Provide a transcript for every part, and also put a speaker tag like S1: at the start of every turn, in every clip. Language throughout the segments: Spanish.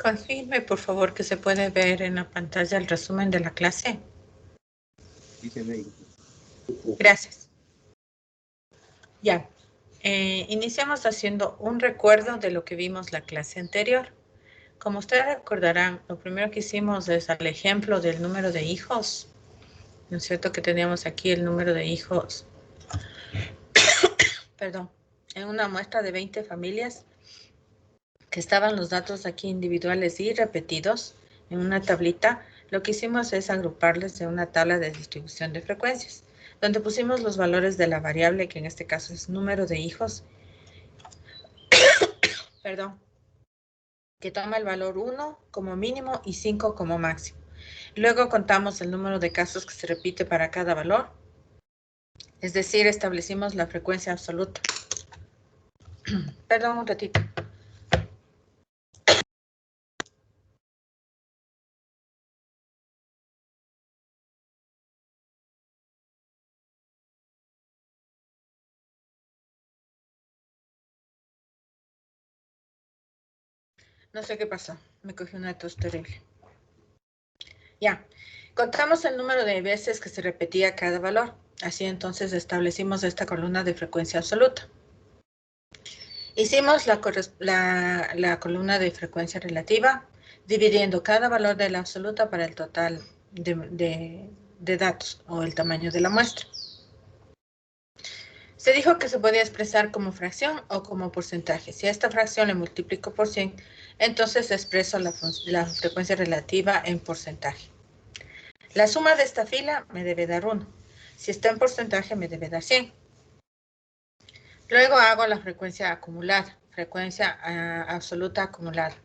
S1: Confirme, por favor, que se puede ver en la pantalla el resumen de la clase. Gracias. Ya. Iniciamos haciendo un recuerdo de lo que vimos la clase anterior. Como ustedes recordarán, lo primero que hicimos es el ejemplo del número de hijos. ¿No es cierto que teníamos aquí el número de hijos? Perdón. En una muestra de 20 familias que estaban los datos aquí individuales y repetidos en una tablita. Lo que hicimos es agruparles en una tabla de distribución de frecuencias, donde pusimos los valores de la variable, que en este caso es número de hijos, perdón, que toma el valor 1 como mínimo y 5 como máximo. Luego contamos el número de casos que se repite para cada valor, es decir, establecimos la frecuencia absoluta. Perdón, un ratito. No sé qué pasó, me cogí una tos terrible. Ya, contamos el número de veces que se repetía cada valor. Así entonces establecimos esta columna de frecuencia absoluta. Hicimos la columna de frecuencia relativa, dividiendo cada valor de la absoluta para el total de datos o el tamaño de la muestra. Se dijo que se podía expresar como fracción o como porcentaje. Si a esta fracción le multiplico por 100, entonces expreso la frecuencia relativa en porcentaje. La suma de esta fila me debe dar 1. Si está en porcentaje, me debe dar 100. Luego hago la frecuencia acumulada, frecuencia absoluta acumulada.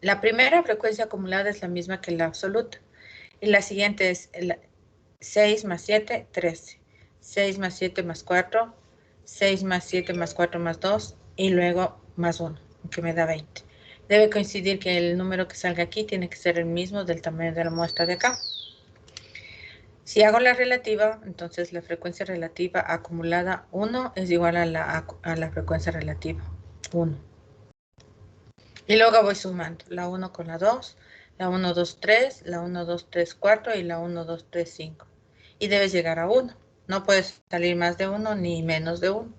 S1: La primera frecuencia acumulada es la misma que la absoluta. Y la siguiente es 6 más 7, 13. 6 más 7 más 4, 6 más 7 más 4 más 2, y luego más 1, que me da 20. Debe coincidir que el número que salga aquí tiene que ser el mismo del tamaño de la muestra de acá. Si hago la relativa, entonces la frecuencia relativa acumulada 1 es igual a la frecuencia relativa 1. Y luego voy sumando la 1 con la 2, la 1, 2, 3, la 1, 2, 3, 4 y la 1, 2, 3, 5. Y debes llegar a 1. No puedes salir más de 1 ni menos de 1.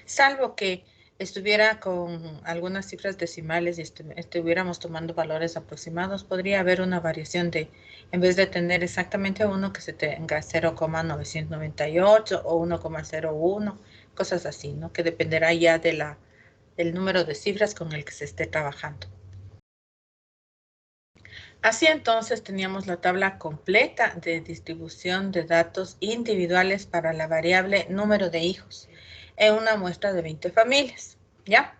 S1: Salvo que estuviera con algunas cifras decimales y estuviéramos tomando valores aproximados, podría haber una variación de, en vez de tener exactamente 1, que se tenga 0,998 o 1,01, cosas así, ¿no? Que dependerá ya del número de cifras con el que se esté trabajando. Así entonces teníamos la tabla completa de distribución de datos individuales para la variable número de hijos en una muestra de 20 familias, ¿ya?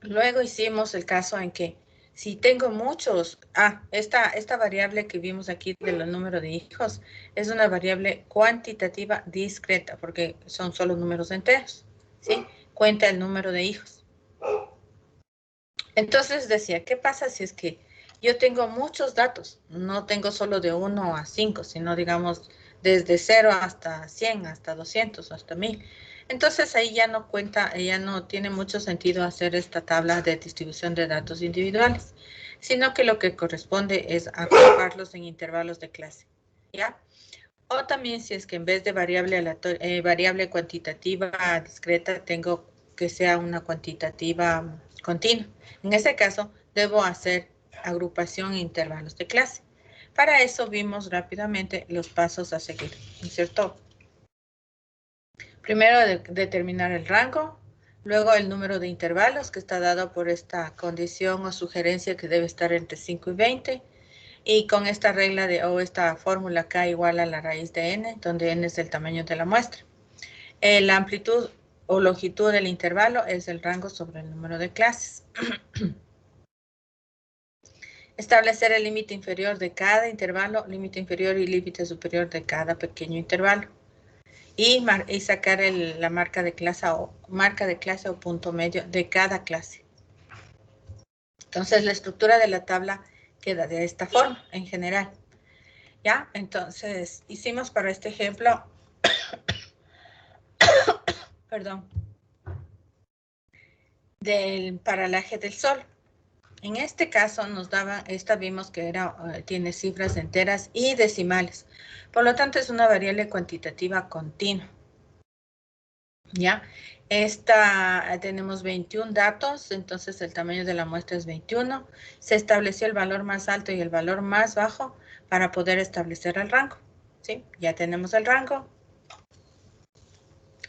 S1: Luego hicimos el caso en que si tengo muchos, esta variable que vimos aquí del número de hijos es una variable cuantitativa discreta porque son solo números enteros, ¿sí? Cuenta el número de hijos. Entonces decía, ¿qué pasa si es que yo tengo muchos datos? No tengo solo de 1 a 5, sino digamos desde 0 hasta 100, hasta 200, hasta 1000. Entonces ahí ya no cuenta, ya no tiene mucho sentido hacer esta tabla de distribución de datos individuales, sino que lo que corresponde es agruparlos en intervalos de clase, ¿ya? O también si es que en vez de variable cuantitativa discreta, tengo que sea una cuantitativa continua. En ese caso, debo hacer agrupación en intervalos de clase. Para eso vimos rápidamente los pasos a seguir, ¿no es cierto? Primero, determinar el rango, luego el número de intervalos que está dado por esta condición o sugerencia que debe estar entre 5 y 20, y con esta regla o esta fórmula K igual a la raíz de n, donde n es el tamaño de la muestra. La amplitud o longitud del intervalo es el rango sobre el número de clases. Establecer el límite inferior de cada intervalo, límite inferior y límite superior de cada pequeño intervalo. Y sacar la marca de clase o punto medio de cada clase. Entonces la estructura de la tabla queda de esta forma en general. ¿Ya? Entonces hicimos para este ejemplo, perdón, del paralaje del Sol. En este caso nos daba, vimos que tiene cifras enteras y decimales. Por lo tanto, es una variable cuantitativa continua. ¿Ya? Tenemos 21 datos, entonces el tamaño de la muestra es 21. Se estableció el valor más alto y el valor más bajo para poder establecer el rango. ¿Sí? Ya tenemos el rango.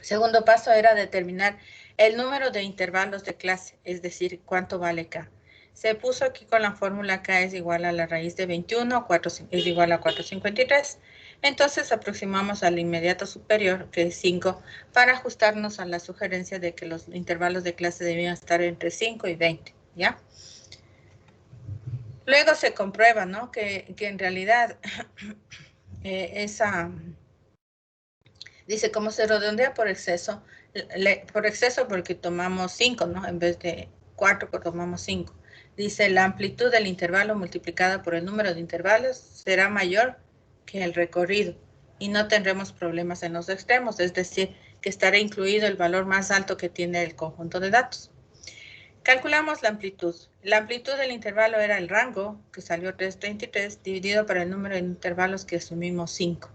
S1: Segundo paso era determinar el número de intervalos de clase, es decir, cuánto vale K. Se puso aquí con la fórmula K es igual a la raíz de 21, 4 es igual a 453. Entonces aproximamos al inmediato superior, que es 5, para ajustarnos a la sugerencia de que los intervalos de clase debían estar entre 5 y 20, ¿ya? Luego se comprueba, ¿no? Que en realidad dice, como se redondea por exceso porque tomamos 5, ¿no? En vez de 4, tomamos 5. Dice, la amplitud del intervalo multiplicada por el número de intervalos será mayor que el recorrido y no tendremos problemas en los extremos, es decir, que estará incluido el valor más alto que tiene el conjunto de datos. Calculamos la amplitud. La amplitud del intervalo era el rango, que salió 323, dividido por el número de intervalos que asumimos 5.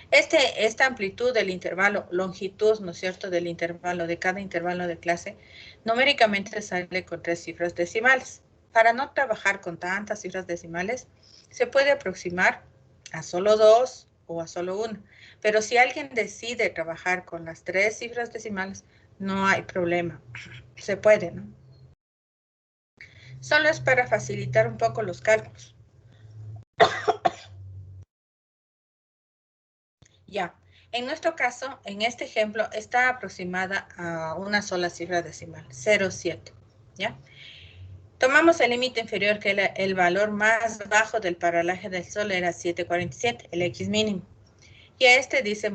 S1: Esta amplitud del intervalo, longitud, ¿no es cierto?, del intervalo, de cada intervalo de clase, numéricamente sale con 3 cifras decimales. Para no trabajar con tantas cifras decimales, se puede aproximar a solo 2 o a solo 1. Pero si alguien decide trabajar con las 3 cifras decimales, no hay problema. Se puede, ¿no? Solo es para facilitar un poco los cálculos. Ya, en nuestro caso, en este ejemplo, está aproximada a una sola cifra decimal, 0,7, ¿ya? Tomamos el límite inferior, que el valor más bajo del paralaje del Sol era 747, el X mínimo. Y a este dice,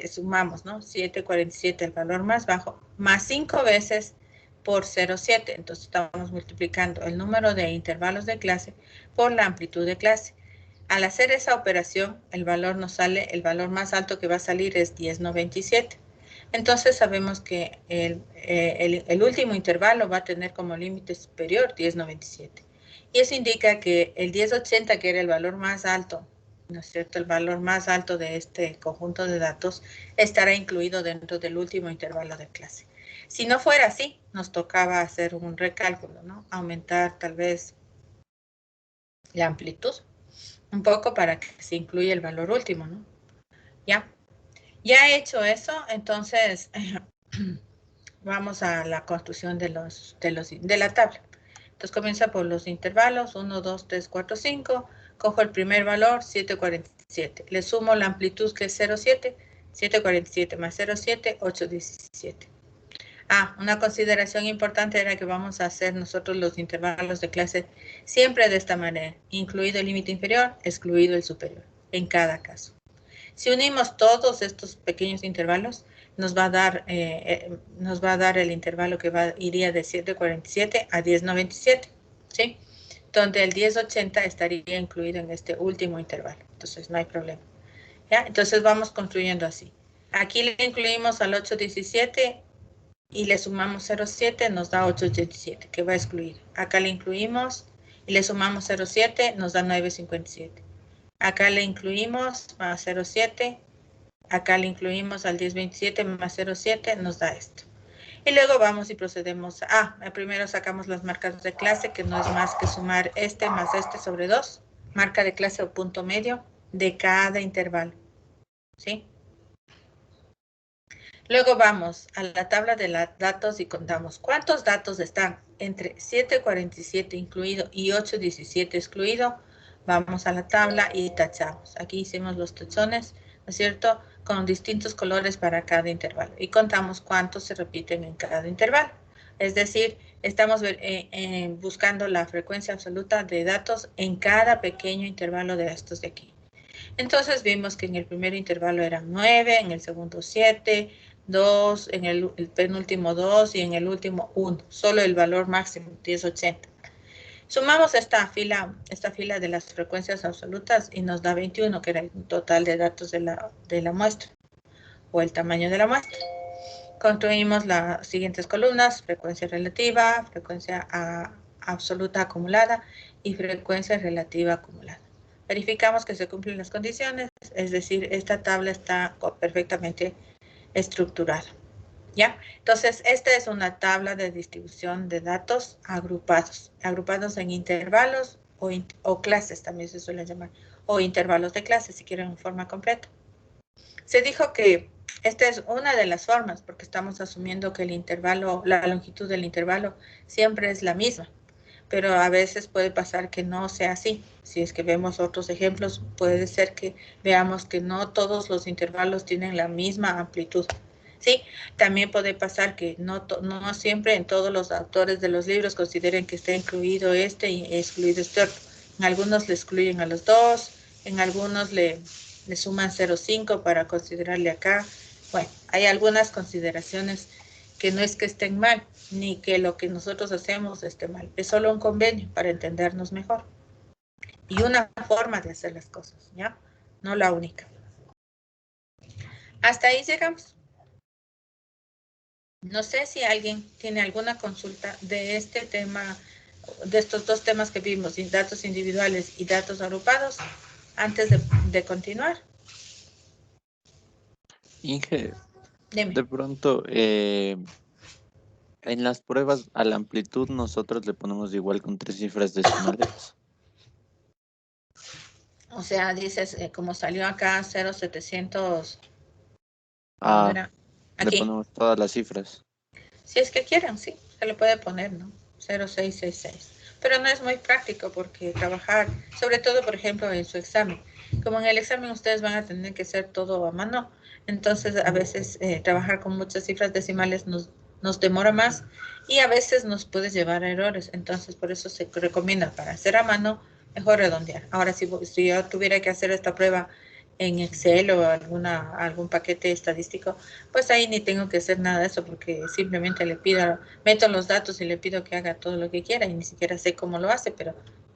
S1: sumamos, ¿no? 747, el valor más bajo, más 5 veces por 0,7. Entonces estamos multiplicando el número de intervalos de clase por la amplitud de clase. Al hacer esa operación, el valor más alto que va a salir es 1097. Entonces sabemos que el último intervalo va a tener como límite superior 1097. Y eso indica que el 1080, que era el valor más alto, ¿no es cierto?, el valor más alto de este conjunto de datos, estará incluido dentro del último intervalo de clase. Si no fuera así, nos tocaba hacer un recálculo, ¿no? Aumentar tal vez la amplitud un poco para que se incluya el valor último, ¿no? Ya hecho eso, entonces vamos a la construcción de la tabla. Entonces comienza por los intervalos, 1, 2, 3, 4, 5. Cojo el primer valor, 747. Le sumo la amplitud, que es 0,7. 747 más 0,7, 817. Una consideración importante era que vamos a hacer nosotros los intervalos de clase siempre de esta manera, incluido el límite inferior, excluido el superior, en cada caso. Si unimos todos estos pequeños intervalos, nos va a dar el intervalo que iría de 747 a 1097, ¿sí? Donde el 1080 estaría incluido en este último intervalo. Entonces no hay problema, ¿ya? Entonces vamos construyendo así. Aquí le incluimos al 817 y le sumamos 0,7, nos da 887, que va a excluir. Acá le incluimos y le sumamos 0,7, nos da 957. Acá le incluimos más 0,7. Acá le incluimos al 1027 más 0,7, nos da esto. Y luego vamos y procedemos primero sacamos las marcas de clase, que no es más que sumar este más este sobre 2. Marca de clase o punto medio de cada intervalo, ¿sí? Luego vamos a la tabla de los datos y contamos cuántos datos están entre 747 incluido y 817 excluido. Vamos a la tabla y tachamos. Aquí hicimos los tachones, ¿no es cierto?, con distintos colores para cada intervalo. Y contamos cuántos se repiten en cada intervalo. Es decir, estamos buscando la frecuencia absoluta de datos en cada pequeño intervalo de estos de aquí. Entonces vimos que en el primer intervalo eran 9, en el segundo 7, 2, en el penúltimo 2 y en el último 1. Solo el valor máximo, 1080. Sumamos esta fila de las frecuencias absolutas y nos da 21, que era el total de datos de la muestra, o el tamaño de la muestra. Construimos las siguientes columnas: frecuencia relativa, frecuencia absoluta acumulada y frecuencia relativa acumulada. Verificamos que se cumplen las condiciones, es decir, esta tabla está perfectamente estructurada. ¿Ya? Entonces, esta es una tabla de distribución de datos agrupados en intervalos o clases, también se suelen llamar, o intervalos de clases, si quieren en forma completa. Se dijo que esta es una de las formas, porque estamos asumiendo que el intervalo, la longitud del intervalo siempre es la misma, pero a veces puede pasar que no sea así. Si es que vemos otros ejemplos, puede ser que veamos que no todos los intervalos tienen la misma amplitud. ¿Sí? También puede pasar que no siempre en todos los autores de los libros consideren que está incluido este y excluido este otro. En algunos le excluyen a los dos, en algunos le suman 0,5 para considerarle acá. Bueno, hay algunas consideraciones que no es que estén mal, ni que lo que nosotros hacemos esté mal. Es solo un convenio para entendernos mejor. Y una forma de hacer las cosas, ¿ya? No la única. Hasta ahí llegamos. No sé si alguien tiene alguna consulta de este tema, de estos dos temas que vimos, datos individuales y datos agrupados, antes de continuar.
S2: Inge,
S1: Dime.
S2: de pronto, en las pruebas a la amplitud nosotros le ponemos igual con 3 cifras decimales.
S1: O sea, dices, como salió acá 0,700.
S2: Ah,
S1: Era
S2: le
S1: aquí.
S2: ponemos todas las cifras.
S1: Si es que quieren, sí, se le puede poner, ¿no? 0666. Pero no es muy práctico porque trabajar, sobre todo, por ejemplo, en su examen. Como en el examen ustedes van a tener que hacer todo a mano, entonces a veces trabajar con muchas cifras decimales nos demora más y a veces nos puede llevar a errores. Entonces, por eso se recomienda para hacer a mano, mejor redondear. Ahora, si yo tuviera que hacer esta prueba en Excel o algún paquete estadístico, pues ahí ni tengo que hacer nada de eso porque simplemente le pido, meto los datos y le pido que haga todo lo que quiera y ni siquiera sé cómo lo hace, pero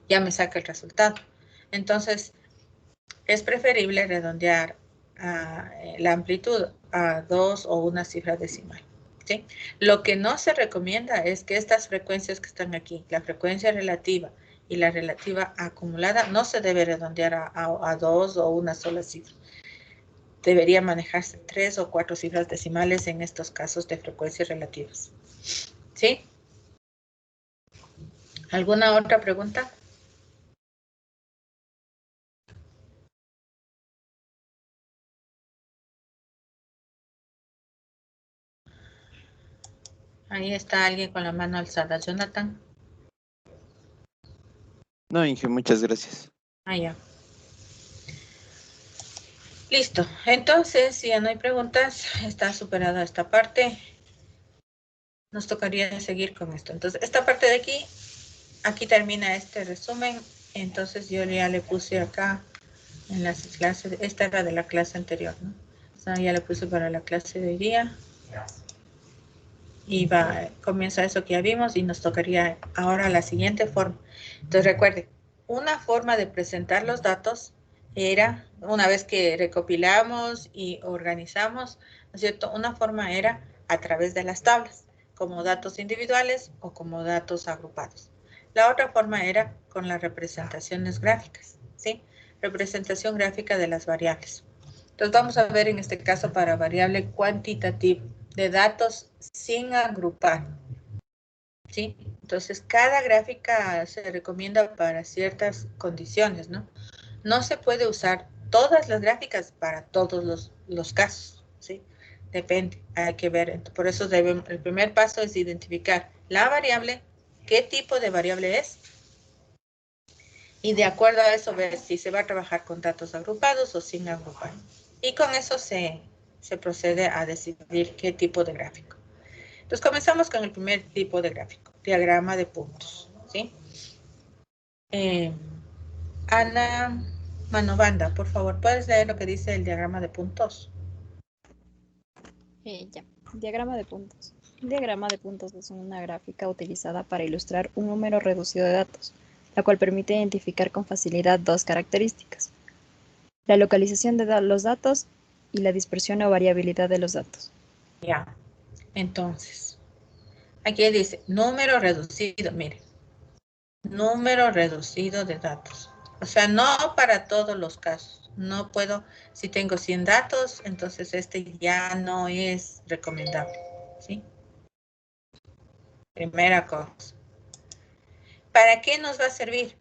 S1: ya me saca el resultado. Entonces, es preferible redondear la amplitud a 2 o una cifra decimal. ¿Sí? Lo que no se recomienda es que estas frecuencias que están aquí, la frecuencia relativa y la relativa acumulada, no se debe redondear a 2 o una sola cifra. Debería manejarse 3 o 4 cifras decimales en estos casos de frecuencias relativas. ¿Sí? ¿Alguna otra pregunta? Ahí está alguien con la mano alzada. Jonathan.
S2: No, Inge, muchas gracias.
S1: Ah, ya. Listo. Entonces, si ya no hay preguntas, está superada esta parte. Nos tocaría seguir con esto. Entonces, esta parte de aquí termina este resumen. Entonces, yo ya le puse acá en las clases. Esta era de la clase anterior, ¿no? O sea, ya le puse para la clase de hoy día. Y comienza eso que ya vimos y nos tocaría ahora la siguiente forma. Entonces recuerden, una forma de presentar los datos era, una vez que recopilamos y organizamos, ¿no es cierto? Una forma era a través de las tablas, como datos individuales o como datos agrupados. La otra forma era con las representaciones gráficas, ¿sí? Representación gráfica de las variables. Entonces vamos a ver en este caso para variable cuantitativa de datos sin agrupar, ¿sí? Entonces cada gráfica se recomienda para ciertas condiciones, ¿no? No se puede usar todas las gráficas para todos los casos, ¿sí? Depende, hay que ver. Por eso el primer paso es identificar la variable, qué tipo de variable es, y de acuerdo a eso ver si se va a trabajar con datos agrupados o sin agrupar. Y con eso se procede a decidir qué tipo de gráfico. Entonces comenzamos con el primer tipo de gráfico, diagrama de puntos, ¿sí? Ana Manobanda, por favor, ¿puedes leer lo que dice el diagrama de puntos?
S3: Ya. Diagrama de puntos. El diagrama de puntos es una gráfica utilizada para ilustrar un número reducido de datos, la cual permite identificar con facilidad dos características: la localización de los datos y la dispersión o variabilidad de los datos.
S1: Ya. Entonces, aquí dice número reducido, miren. Número reducido de datos. O sea, no para todos los casos. No puedo, si tengo 100 datos, entonces este ya no es recomendable. ¿Sí? Primera cosa. ¿Para qué nos va a servir?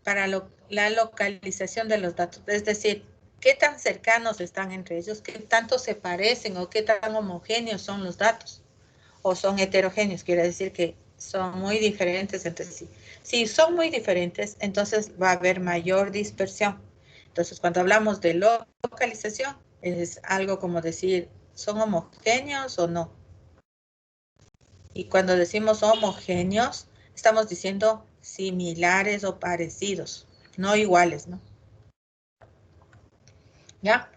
S1: Para la localización de los datos. Es decir, qué tan cercanos están entre ellos, qué tanto se parecen o qué tan homogéneos son los datos. O son heterogéneos, quiere decir que son muy diferentes entre sí. Si son muy diferentes, entonces va a haber mayor dispersión. Entonces, cuando hablamos de localización, es algo como decir, ¿son homogéneos o no? Y cuando decimos homogéneos, estamos diciendo similares o parecidos, no iguales, ¿no? ¿Ya?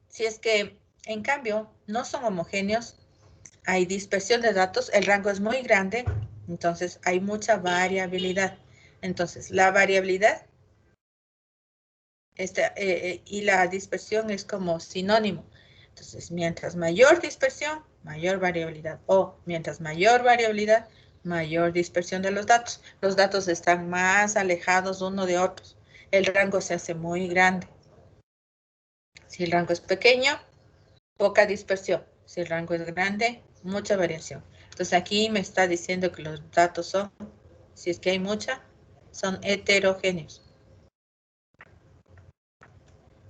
S1: Si es que, en cambio, no son homogéneos, hay dispersión de datos, el rango es muy grande, entonces hay mucha variabilidad. Entonces, la variabilidad y la dispersión es como sinónimo. Entonces, mientras mayor dispersión, mayor variabilidad. O mientras mayor variabilidad, mayor dispersión de los datos. Los datos están más alejados uno de otros. El rango se hace muy grande. Si el rango es pequeño, poca dispersión. Si el rango es grande, mucha variación. Entonces aquí me está diciendo que los datos son, si es que hay mucha, son heterogéneos.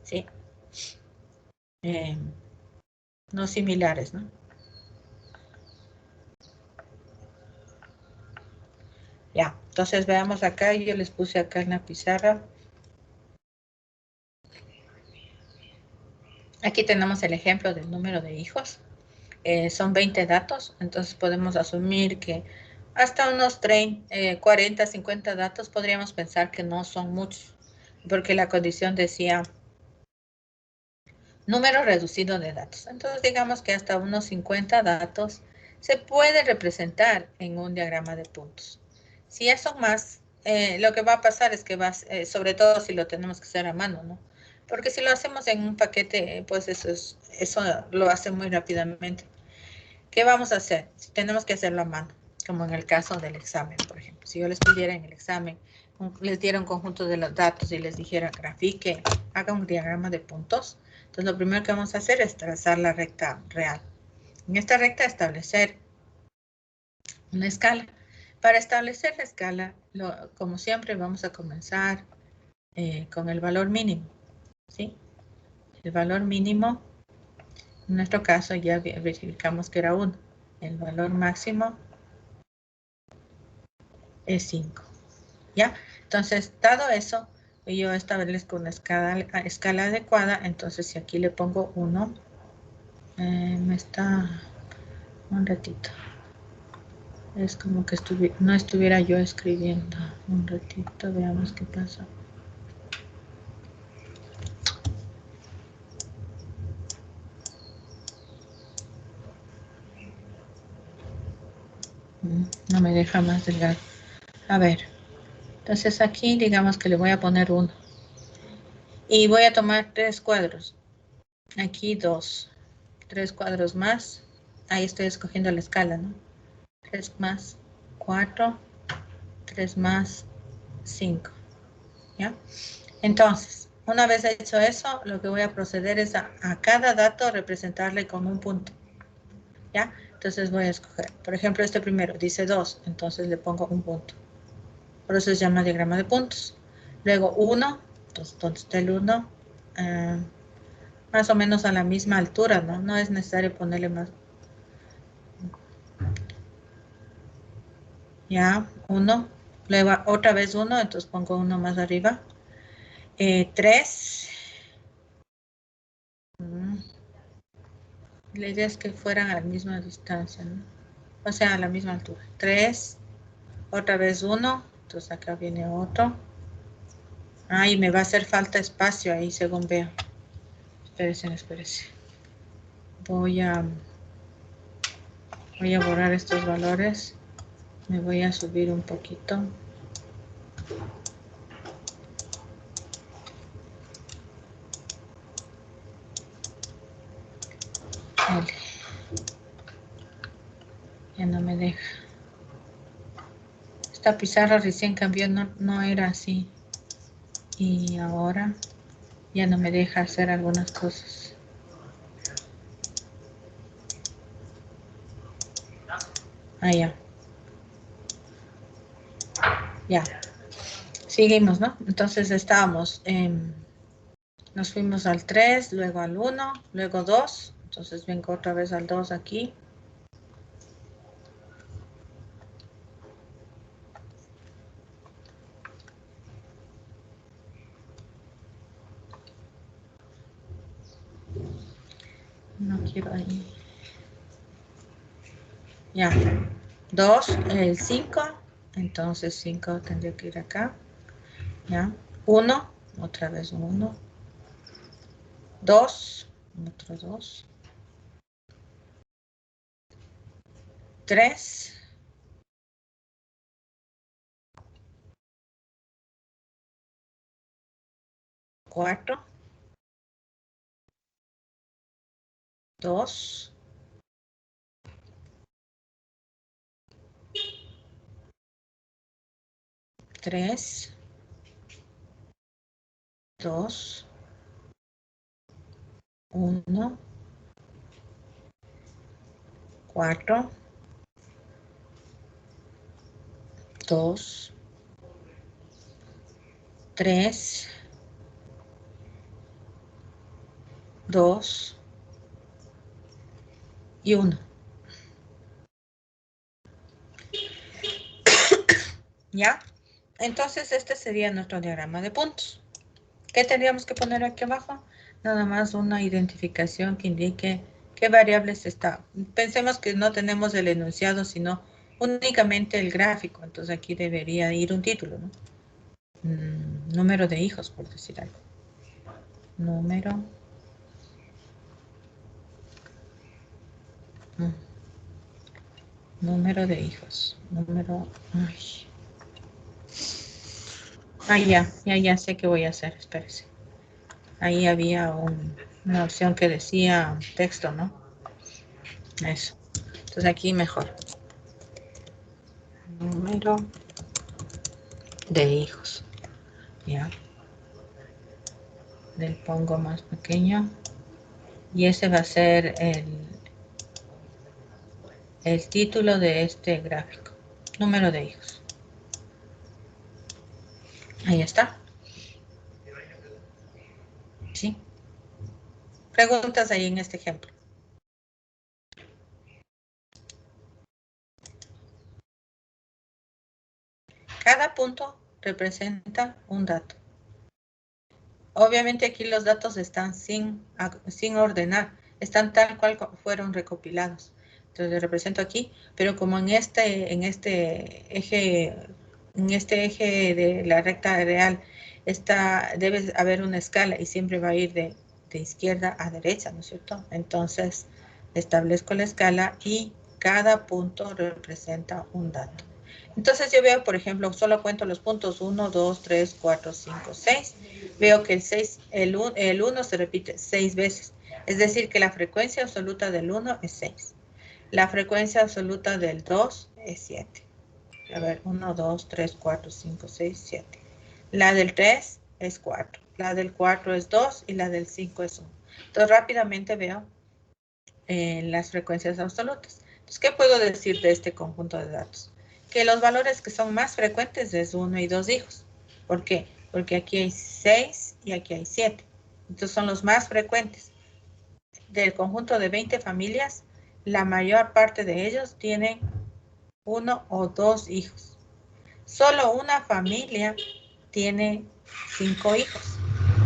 S1: ¿Sí? No similares, ¿no? Ya, entonces veamos acá, yo les puse acá en la pizarra. Aquí tenemos el ejemplo del número de hijos. Son 20 datos, entonces podemos asumir que hasta unos 30, 40, 50 datos podríamos pensar que no son muchos, porque la condición decía número reducido de datos. Entonces digamos que hasta unos 50 datos se puede representar en un diagrama de puntos. Si ya son más, lo que va a pasar es que sobre todo si lo tenemos que hacer a mano, ¿no? Porque si lo hacemos en un paquete, pues eso lo hace muy rápidamente. ¿Qué vamos a hacer? Si tenemos que hacerlo a mano, como en el caso del examen, por ejemplo. Si yo les pidiera en el examen, les diera un conjunto de los datos y les dijera grafique, haga un diagrama de puntos, entonces lo primero que vamos a hacer es trazar la recta real. En esta recta establecer una escala. Para establecer la escala, como siempre, vamos a comenzar con el valor mínimo, ¿sí? El valor mínimo, en nuestro caso ya verificamos que era 1. El valor máximo es 5, ¿ya? Entonces, dado eso, yo establezco una escala adecuada, entonces si aquí le pongo 1, un ratito. Es como que no estuviera yo escribiendo. Un ratito, veamos qué pasa. No me deja más delgado. A ver, entonces aquí digamos que le voy a poner 1. Y voy a tomar 3 cuadros. Aquí 2. 3 cuadros más. Ahí estoy escogiendo la escala, ¿no? 3 más 4. 3 más 5. ¿Ya? Entonces, una vez hecho eso, lo que voy a proceder es a cada dato representarle con un punto. ¿Ya? Entonces voy a escoger, por ejemplo, este primero dice 2, entonces le pongo un punto. Por eso se llama diagrama de puntos. Luego 1, entonces ¿dónde está el 1? Más o menos a la misma altura, ¿no? No es necesario ponerle más. Ya, 1. Luego otra vez 1, entonces pongo 1 más arriba. 3. La idea es que fueran a la misma distancia, ¿no? O sea, a la misma altura. 3. Otra vez 1. Entonces acá viene otro. Y me va a hacer falta espacio ahí según veo. Espérense. Voy a borrar estos valores. Me voy a subir un poquito. Vale. Esta pizarra recién cambió, no era así. Y ahora ya no me deja hacer algunas cosas. Ah, ya. Ya. Seguimos, ¿no? Entonces estábamos nos fuimos al 3, luego al 1, luego 2. Entonces vengo otra vez al 2 aquí. No quiero ahí. Ya. 2, el 5. Entonces 5 tendría que ir acá. Ya. 1, otra vez 1. 2, otro 2. 3. 4. 2. 3. 2. 1. 4. 2. 3. 2. Y 1. ¿Ya? Entonces este sería nuestro diagrama de puntos. ¿Qué tendríamos que poner aquí abajo? Nada más una identificación que indique qué variables está. Pensemos que no tenemos el enunciado, sino únicamente el gráfico. Entonces aquí debería ir un título, ¿no? Número de hijos, por decir algo. Número de hijos. Ya sé qué voy a hacer, espérese. Ahí había una opción que decía texto, ¿no? Eso. Entonces aquí mejor. Número de hijos. Ya. Le pongo más pequeño. Y ese va a ser el título de este gráfico. Número de hijos. Ahí está. ¿Sí? Preguntas ahí en este ejemplo. Cada punto representa un dato. Obviamente aquí los datos están sin ordenar, están tal cual fueron recopilados. Entonces represento aquí, pero como en este eje de la recta real debe haber una escala y siempre va a ir de izquierda a derecha, ¿no es cierto? Entonces establezco la escala y cada punto representa un dato. Entonces yo veo, por ejemplo, solo cuento los puntos 1, 2, 3, 4, 5, 6. Veo que el 1 se repite 6 veces. Es decir, que la frecuencia absoluta del 1 es 6. La frecuencia absoluta del 2 es 7. A ver, 1, 2, 3, 4, 5, 6, 7. La del 3 es 4. La del 4 es 2 y la del 5 es 1. Entonces rápidamente veo las frecuencias absolutas. Entonces, ¿qué puedo decir de este conjunto de datos? Que los valores que son más frecuentes es 1 y 2 hijos. ¿Por qué? Porque aquí hay 6 y aquí hay 7. Entonces son los más frecuentes. Del conjunto de 20 familias, la mayor parte de ellos tienen 1 o 2 hijos. Solo una familia tiene 5 hijos.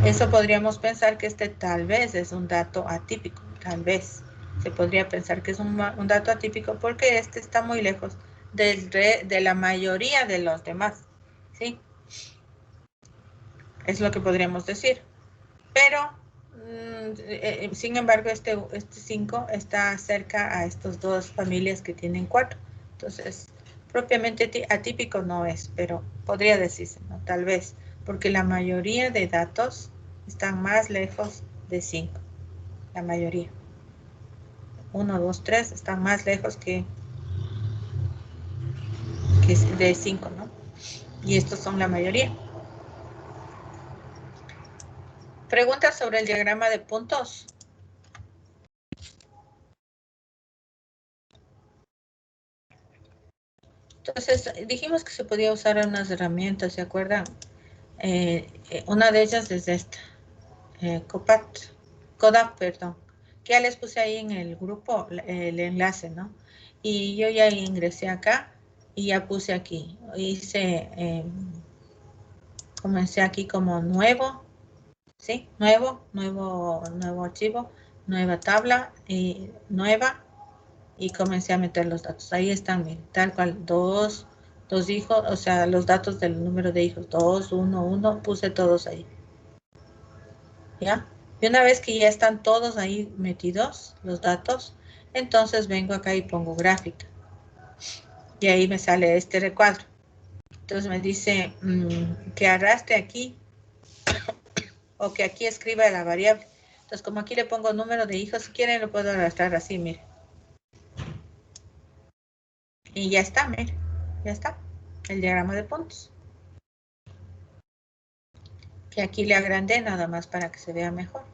S1: Eso podríamos pensar que este tal vez es un dato atípico, tal vez. Se podría pensar que es un dato atípico porque este está muy lejos de la mayoría de los demás, ¿sí? Es lo que podríamos decir. Pero, sin embargo, este 5 está cerca a estas dos familias que tienen 4. Entonces, propiamente atípico no es, pero podría decirse, ¿no? Tal vez, porque la mayoría de datos están más lejos de 5. La mayoría. 1, 2, 3 están más lejos que de 5, ¿no? Y estos son la mayoría. ¿Preguntas sobre el diagrama de puntos? Entonces, dijimos que se podía usar unas herramientas, ¿se acuerdan? Una de ellas es esta, CODAP, perdón, que ya les puse ahí en el grupo el enlace, ¿no? Y yo ya ingresé acá y ya puse aquí, comencé aquí como nuevo, ¿sí? Nuevo archivo, nueva tabla, y nueva, y comencé a meter los datos. Ahí están, miren, tal cual, dos hijos, o sea, los datos del número de hijos, 2, 1, 1, puse todos ahí. ¿Ya? Y una vez que ya están todos ahí metidos, los datos, entonces vengo acá y pongo gráfica. Y ahí me sale este recuadro. Entonces me dice que arrastre aquí, o que aquí escriba la variable. Entonces, como aquí le pongo número de hijos, si quieren lo puedo arrastrar así, miren. Y ya está, miren, ya está, el diagrama de puntos. Que aquí le agrandé nada más para que se vea mejor.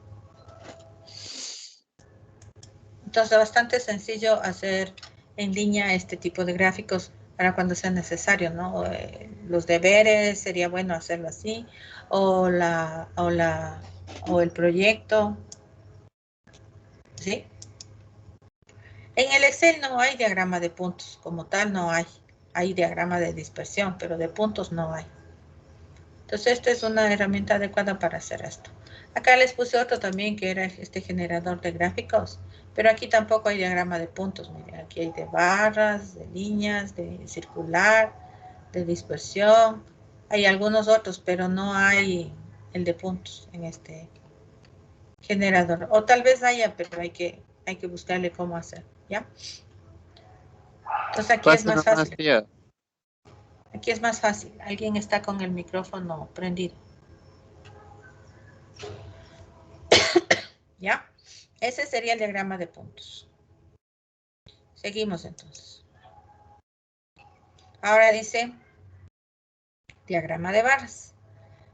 S1: Entonces, bastante sencillo hacer en línea este tipo de gráficos para cuando sea necesario, ¿no? Los deberes, sería bueno hacerlo así, o el proyecto, ¿sí? En el Excel no hay diagrama de puntos, como tal no hay. Hay diagrama de dispersión, pero de puntos no hay. Entonces, esta es una herramienta adecuada para hacer esto. Acá les puse otro también que era este generador de gráficos, pero aquí tampoco hay diagrama de puntos. Miren, aquí hay de barras, de líneas, de circular, de dispersión. Hay algunos otros, pero no hay el de puntos en este generador. O tal vez haya, pero hay que buscarle cómo hacer, ¿ya? Entonces aquí es
S2: Pasa
S1: más
S2: nomás,
S1: fácil.
S2: tía.
S1: Aquí es más fácil. Alguien está con el micrófono prendido. ¿Ya? Ese sería el diagrama de puntos. Seguimos entonces. Ahora dice diagrama de barras.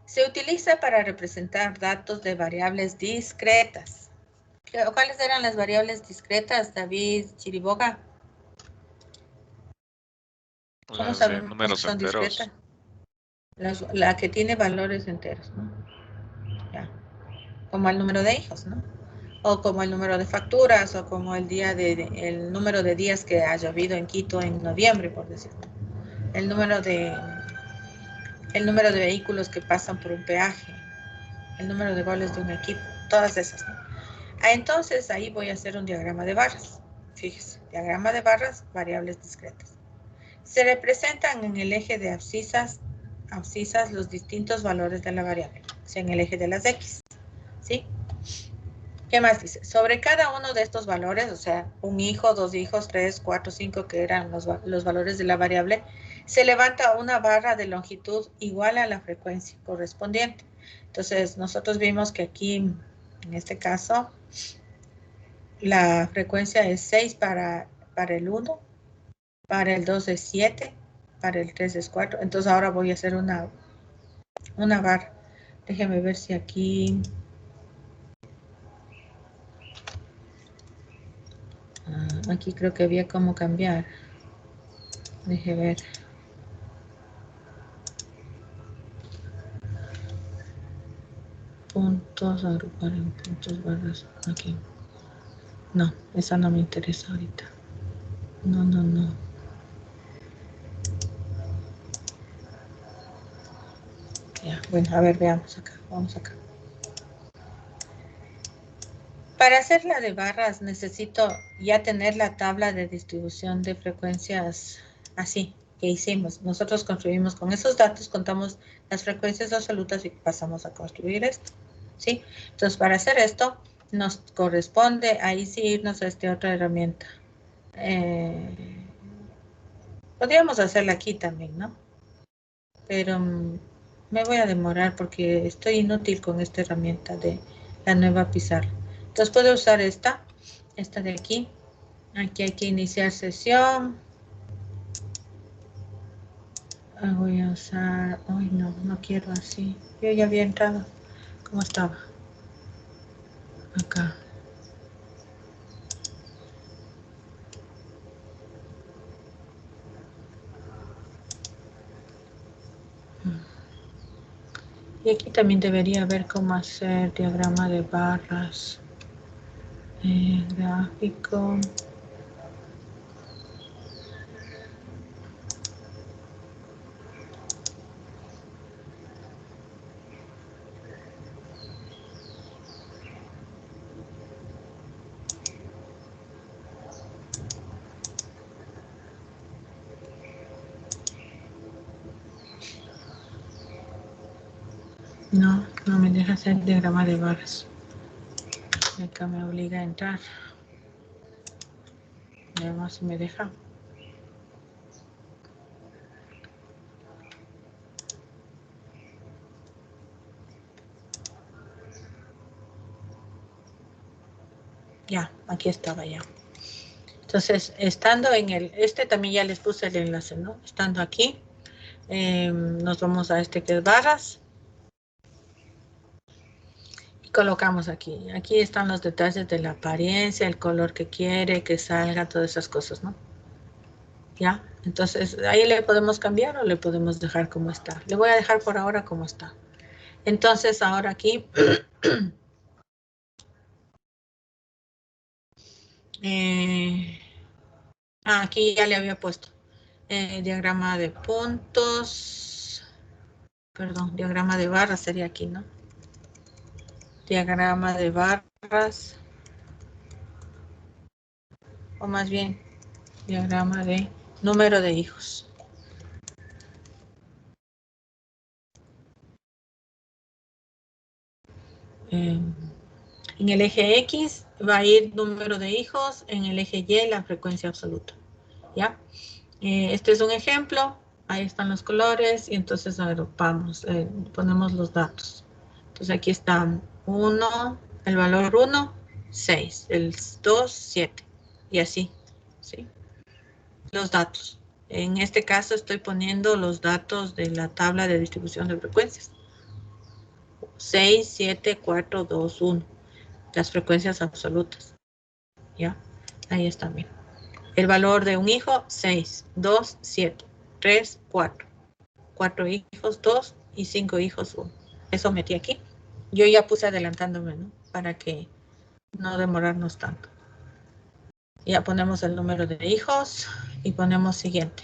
S1: Se utiliza para representar datos de variables discretas. ¿Cuáles eran las variables discretas, David Chiriboga? ¿Cómo
S4: Las de
S1: sabemos que
S4: números
S1: son discretas?
S4: enteros.
S1: La que tiene valores enteros, ¿no? Ya. Como el número de hijos, ¿no? O como el número de facturas, o como el número de días que ha llovido en Quito en noviembre, por decirlo. El número de vehículos que pasan por un peaje, el número de goles de un equipo, todas esas, ¿no? Entonces ahí voy a hacer un diagrama de barras. Fíjese, diagrama de barras, variables discretas. Se representan en el eje de abscisas los distintos valores de la variable, o sea, en el eje de las X, ¿sí? ¿Qué más dice? Sobre cada uno de estos valores, o sea, un hijo, 2 hijos, 3, 4, 5, que eran los valores de la variable, se levanta una barra de longitud igual a la frecuencia correspondiente. Entonces, nosotros vimos que aquí, en este caso, la frecuencia es 6 para el 1, para el 2 es 7, para el 3 es 4. Entonces, ahora voy a hacer una barra. Déjeme ver si aquí... aquí creo que había cómo cambiar. Déjeme ver. Puntos, agrupar en puntos, barras, aquí. No, esa no me interesa ahorita. No. Ya, bueno, a ver, veamos acá, vamos acá. Para hacer la de barras necesito ya tener la tabla de distribución de frecuencias así que hicimos. Nosotros construimos con esos datos, contamos las frecuencias absolutas y pasamos a construir esto, ¿sí? Entonces, para hacer esto, nos corresponde ahí sí irnos a esta otra herramienta. Podríamos hacerla aquí también, ¿no? Pero me voy a demorar porque estoy inútil con esta herramienta de la nueva pizarra. Entonces puedo usar esta de aquí. Aquí hay que iniciar sesión. Voy a usar... Ay, no, no quiero así. Yo ya había entrado. ¿Cómo estaba? Acá. Y aquí también debería ver cómo hacer diagrama de barras. Gráfico. No, no me deja hacer diagrama de barras. Acá me obliga a entrar. Veamos si me deja. Ya, aquí estaba ya. Entonces, estando en el... Este también ya les puse el enlace, ¿no? Estando aquí, nos vamos a este que es barras. Y colocamos aquí. Aquí están los detalles de la apariencia, el color que quiere, que salga, todas esas cosas, ¿no? ¿Ya? Entonces, ahí le podemos cambiar o le podemos dejar como está. Le voy a dejar por ahora como está. Entonces, ahora aquí... aquí ya le había puesto. Diagrama de puntos. Perdón, diagrama de barras sería aquí, ¿no? Diagrama de barras. O más bien, diagrama de número de hijos. En el eje X va a ir número de hijos, en el eje Y la frecuencia absoluta. ¿Ya? Este es un ejemplo, ahí están los colores y entonces agrupamos, ponemos los datos. Entonces aquí están 1, el valor 1, 6, el 2, 7 y así, ¿sí? Los datos. En este caso estoy poniendo los datos de la tabla de distribución de frecuencias. 6, 7, 4, 2, 1. Las frecuencias absolutas. ¿Ya? Ahí está, bien. El valor de un hijo, 6, 2, 7, 3, 4. 4 hijos, 2 y 5 hijos, 1. Eso metí aquí. Yo ya puse adelantándome, ¿no? Para que no demorarnos tanto. Ya ponemos el número de hijos y ponemos siguiente.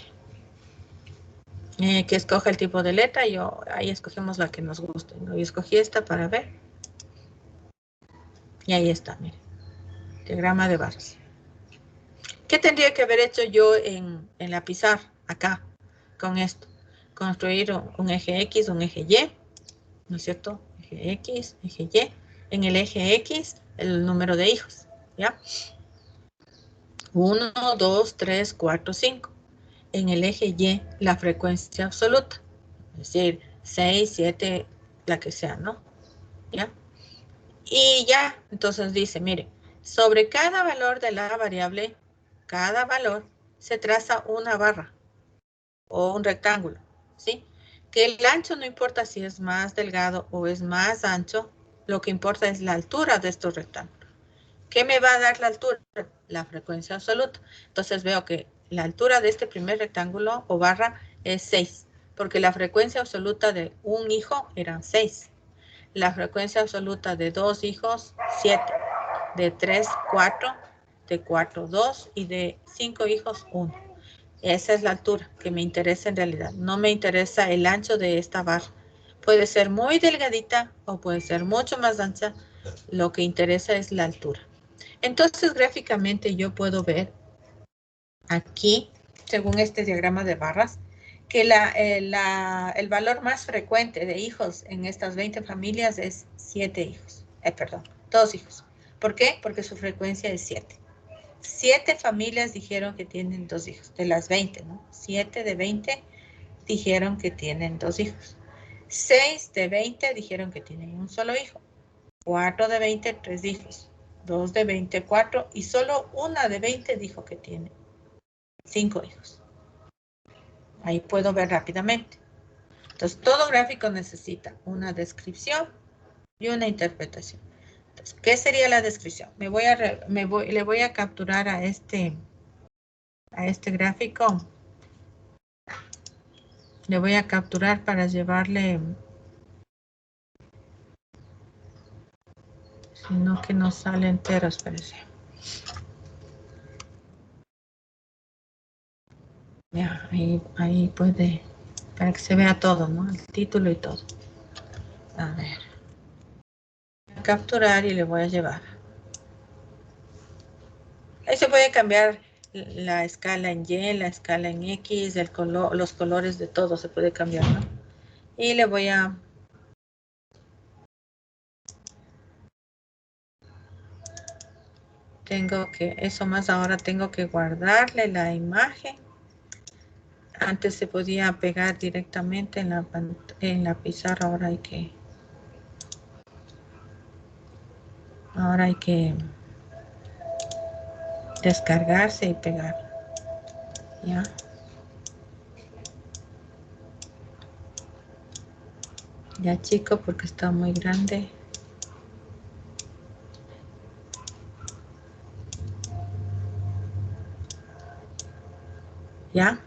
S1: Que escoja el tipo de letra. Ahí escogemos la que nos guste, ¿no? Y escogí esta para ver. Y ahí está, miren. Diagrama de barras. ¿Qué tendría que haber hecho yo en la pizarra? Acá, con esto. Construir un eje X, un eje Y. ¿No es cierto? Eje X, eje Y. En el eje X, el número de hijos. ¿Ya? 1, 2, 3, 4, 5. En el eje Y, la frecuencia absoluta. Es decir, 6, 7, la que sea, ¿no? ¿Ya? Y ya, entonces dice, mire, sobre cada valor de la variable, cada valor, se traza una barra o un rectángulo, ¿sí? Que el ancho no importa si es más delgado o es más ancho, lo que importa es la altura de estos rectángulos. ¿Qué me va a dar la altura? La frecuencia absoluta. Entonces veo que la altura de este primer rectángulo o barra es 6, porque la frecuencia absoluta de un hijo eran 6. La frecuencia absoluta de 2 hijos, 7. De 3, 4. De 4, 2. Y de 5 hijos, 1. Esa es la altura que me interesa en realidad. No me interesa el ancho de esta barra. Puede ser muy delgadita o puede ser mucho más ancha. Lo que interesa es la altura. Entonces, gráficamente yo puedo ver aquí, según este diagrama de barras, que el valor más frecuente de hijos en estas 20 familias es 7 hijos. Perdón, 2 hijos. ¿Por qué? Porque su frecuencia es 7. 7 familias dijeron que tienen 2 hijos, de las 20, ¿no? 7 de 20 dijeron que tienen 2 hijos. 6 de 20 dijeron que tienen un solo hijo. 4 de 20, 3 hijos. 2 de 20, 4. Y solo una de 20 dijo que tiene 5 hijos. Ahí puedo ver rápidamente. Entonces, todo gráfico necesita una descripción y una interpretación. Entonces, ¿qué sería la descripción? Le voy a capturar a este gráfico. Le voy a capturar para llevarle, sino que no sale entero, espérense. Ya, ahí puede, para que se vea todo, ¿no? El título y todo. A ver. Voy a capturar y le voy a llevar. Ahí se puede cambiar la escala en Y, la escala en X, el color, los colores de todo se puede cambiar, ¿no? Y le voy a... eso más ahora tengo que guardarle la imagen. Antes se podía pegar directamente en la pizarra, ahora hay que descargarse y pegar. ¿Ya? Ya chico, porque está muy grande. ¿Ya?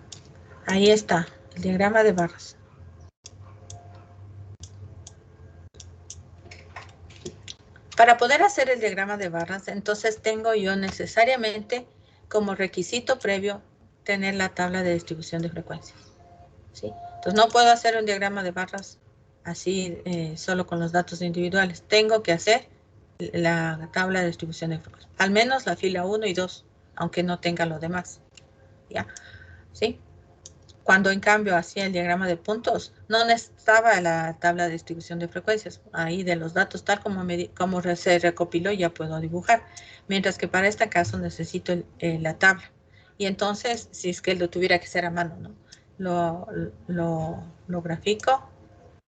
S1: Ahí está, el diagrama de barras. Para poder hacer el diagrama de barras, entonces tengo yo necesariamente como requisito previo tener la tabla de distribución de frecuencias. ¿Sí? Entonces no puedo hacer un diagrama de barras así solo con los datos individuales. Tengo que hacer la tabla de distribución de frecuencias. Al menos la fila 1 y 2, aunque no tenga lo demás. ¿Ya? ¿Sí? Cuando en cambio hacía el diagrama de puntos, no necesitaba la tabla de distribución de frecuencias. Ahí de los datos, tal como se recopiló, ya puedo dibujar. Mientras que para este caso necesito la tabla. Y entonces, si es que lo tuviera que hacer a mano, ¿no? Lo grafico.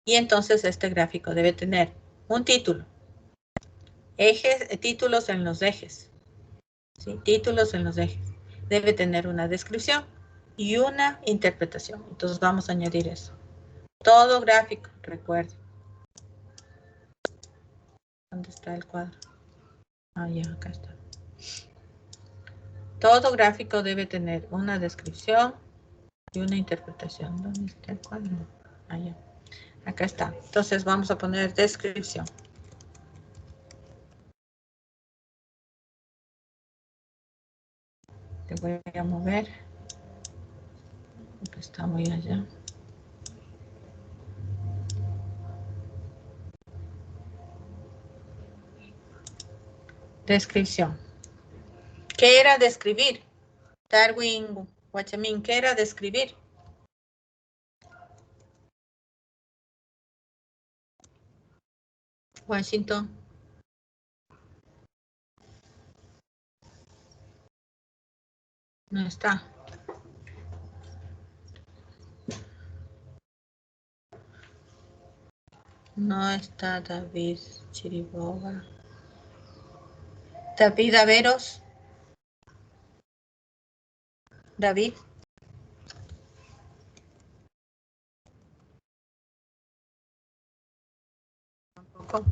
S1: Y entonces este gráfico debe tener un título. Títulos en los ejes. ¿Sí? Títulos en los ejes. Debe tener una descripción y una interpretación. Entonces vamos a añadir eso. Todo gráfico, recuerden. ¿Dónde está el cuadro? Ah, ya, acá está. Todo gráfico debe tener una descripción y una interpretación. ¿Dónde está el cuadro? Ah, ya. Acá está. Entonces vamos a poner descripción. Te voy a mover. Porque está muy allá. Descripción. ¿Qué era describir? Darwin, Guachamín, ¿qué era describir? Washington. No está. No está David Chiriboga. David Averos. David. Tampoco.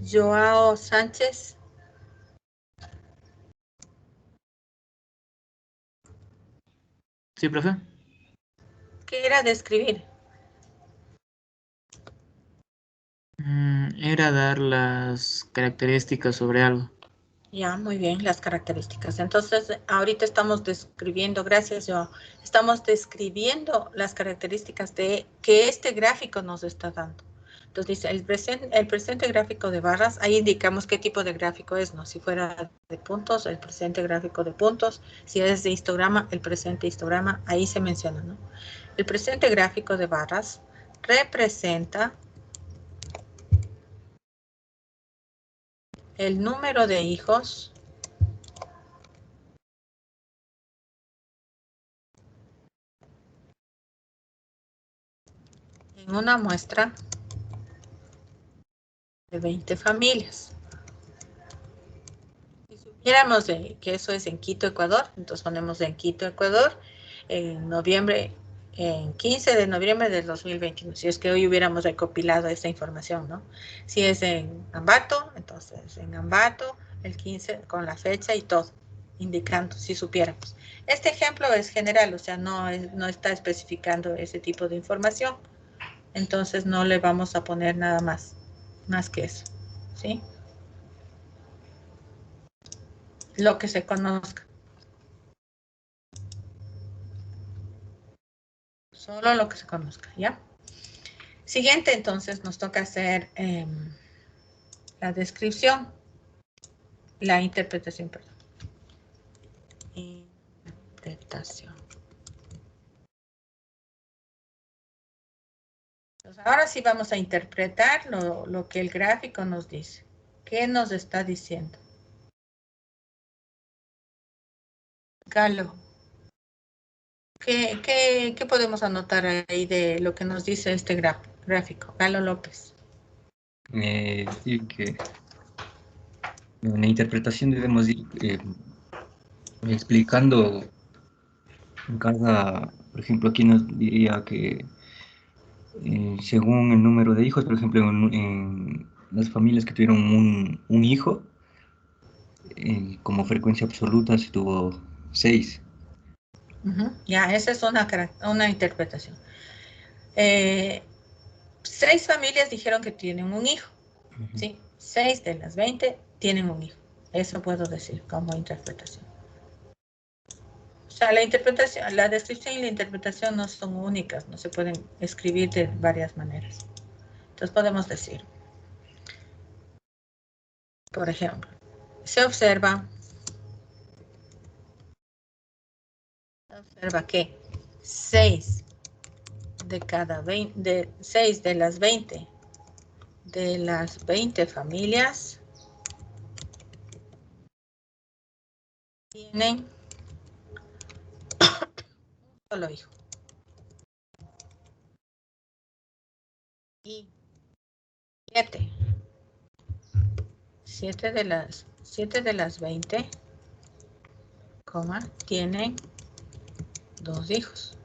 S1: Joao Sánchez.
S4: Sí, profe.
S1: ¿Qué era describir?
S4: Era dar las características sobre algo.
S1: Ya, muy bien, las características. Entonces, ahorita estamos describiendo, gracias, Joao, estamos describiendo las características de que este gráfico nos está dando. Entonces dice, el presente gráfico de barras, ahí indicamos qué tipo de gráfico es, ¿no? Si fuera de puntos, el presente gráfico de puntos. Si es de histograma, el presente histograma, ahí se menciona, ¿no? El presente gráfico de barras representa el número de hijos en una muestra de 20 familias. Miramos que eso es en Quito, Ecuador. Entonces ponemos en Quito, Ecuador, en noviembre, en 15 de noviembre del 2021. Si es que hoy hubiéramos recopilado esta información, ¿no? Si es en Ambato, entonces en Ambato, el 15 con la fecha y todo, indicando, si supiéramos. Este ejemplo es general, o sea, no está especificando ese tipo de información. Entonces no le vamos a poner nada más que eso, ¿sí? Lo que se conozca. Solo lo que se conozca, ¿ya? Siguiente, entonces, nos toca hacer la descripción, la interpretación, perdón. Interpretación. Entonces, ahora sí vamos a interpretar lo que el gráfico nos dice. ¿Qué nos está diciendo? Galo. ¿Qué podemos anotar ahí de lo que nos dice este gráfico? Galo López.
S5: Decir que en la interpretación debemos ir explicando cada, por ejemplo, aquí nos diría que según el número de hijos, por ejemplo, en las familias que tuvieron un hijo, como frecuencia absoluta se tuvo 6.
S1: Ya, esa es una interpretación. 6 familias dijeron que tienen un hijo. ¿Sí? 6 de las 20 tienen un hijo. Eso puedo decir como interpretación. O sea, la descripción y la interpretación no son únicas, no se pueden escribir de varias maneras. Entonces podemos decir, por ejemplo, se observa que 6 de las 20 familias tienen un solo hijo. Y 7 de las 20, tienen 2 hijos.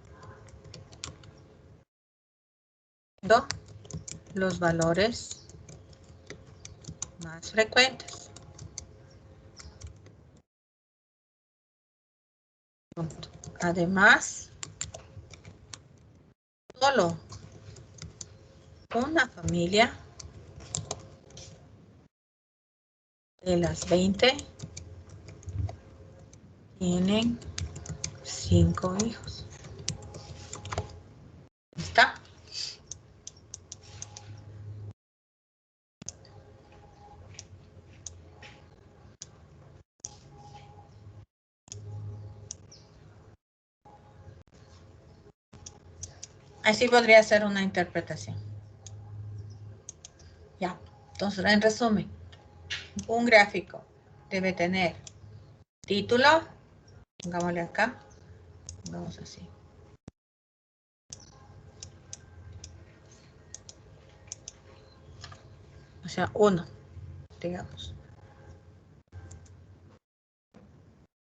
S1: Los valores más frecuentes. Además, solo una familia de las 20 tienen 5 hijos. ¿Está? Así podría ser una interpretación. Ya, entonces, en resumen, un gráfico debe tener título, pongámosle acá, pongamos así. O sea, 1, digamos.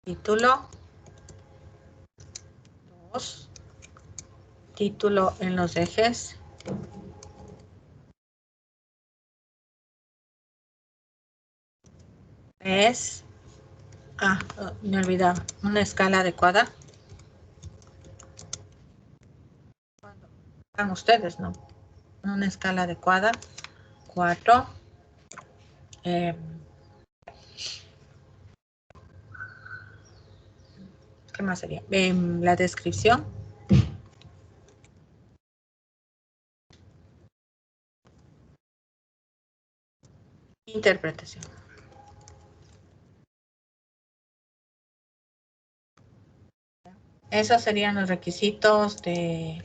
S1: Título. 2. Título en los ejes. Es, me olvidaba, una escala adecuada. Van ustedes, ¿no? Una escala adecuada. 4. ¿Qué más sería? La descripción. Interpretación. Esos serían los requisitos de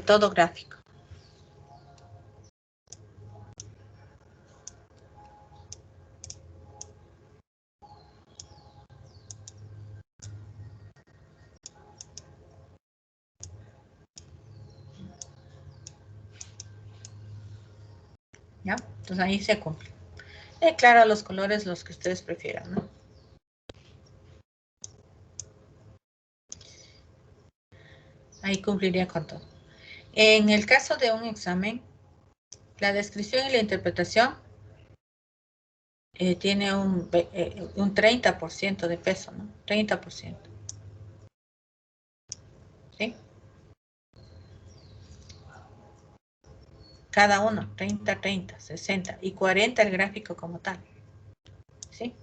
S1: todo gráfico. ¿Ya? Entonces ahí se cumple. Claro, los colores, los que ustedes prefieran, ¿no? Ahí cumpliría con todo. En el caso de un examen, la descripción y la interpretación tiene un 30% de peso, ¿no? 30%. ¿Sí? Cada uno, 30, 30, 60 y 40 el gráfico como tal. ¿Sí?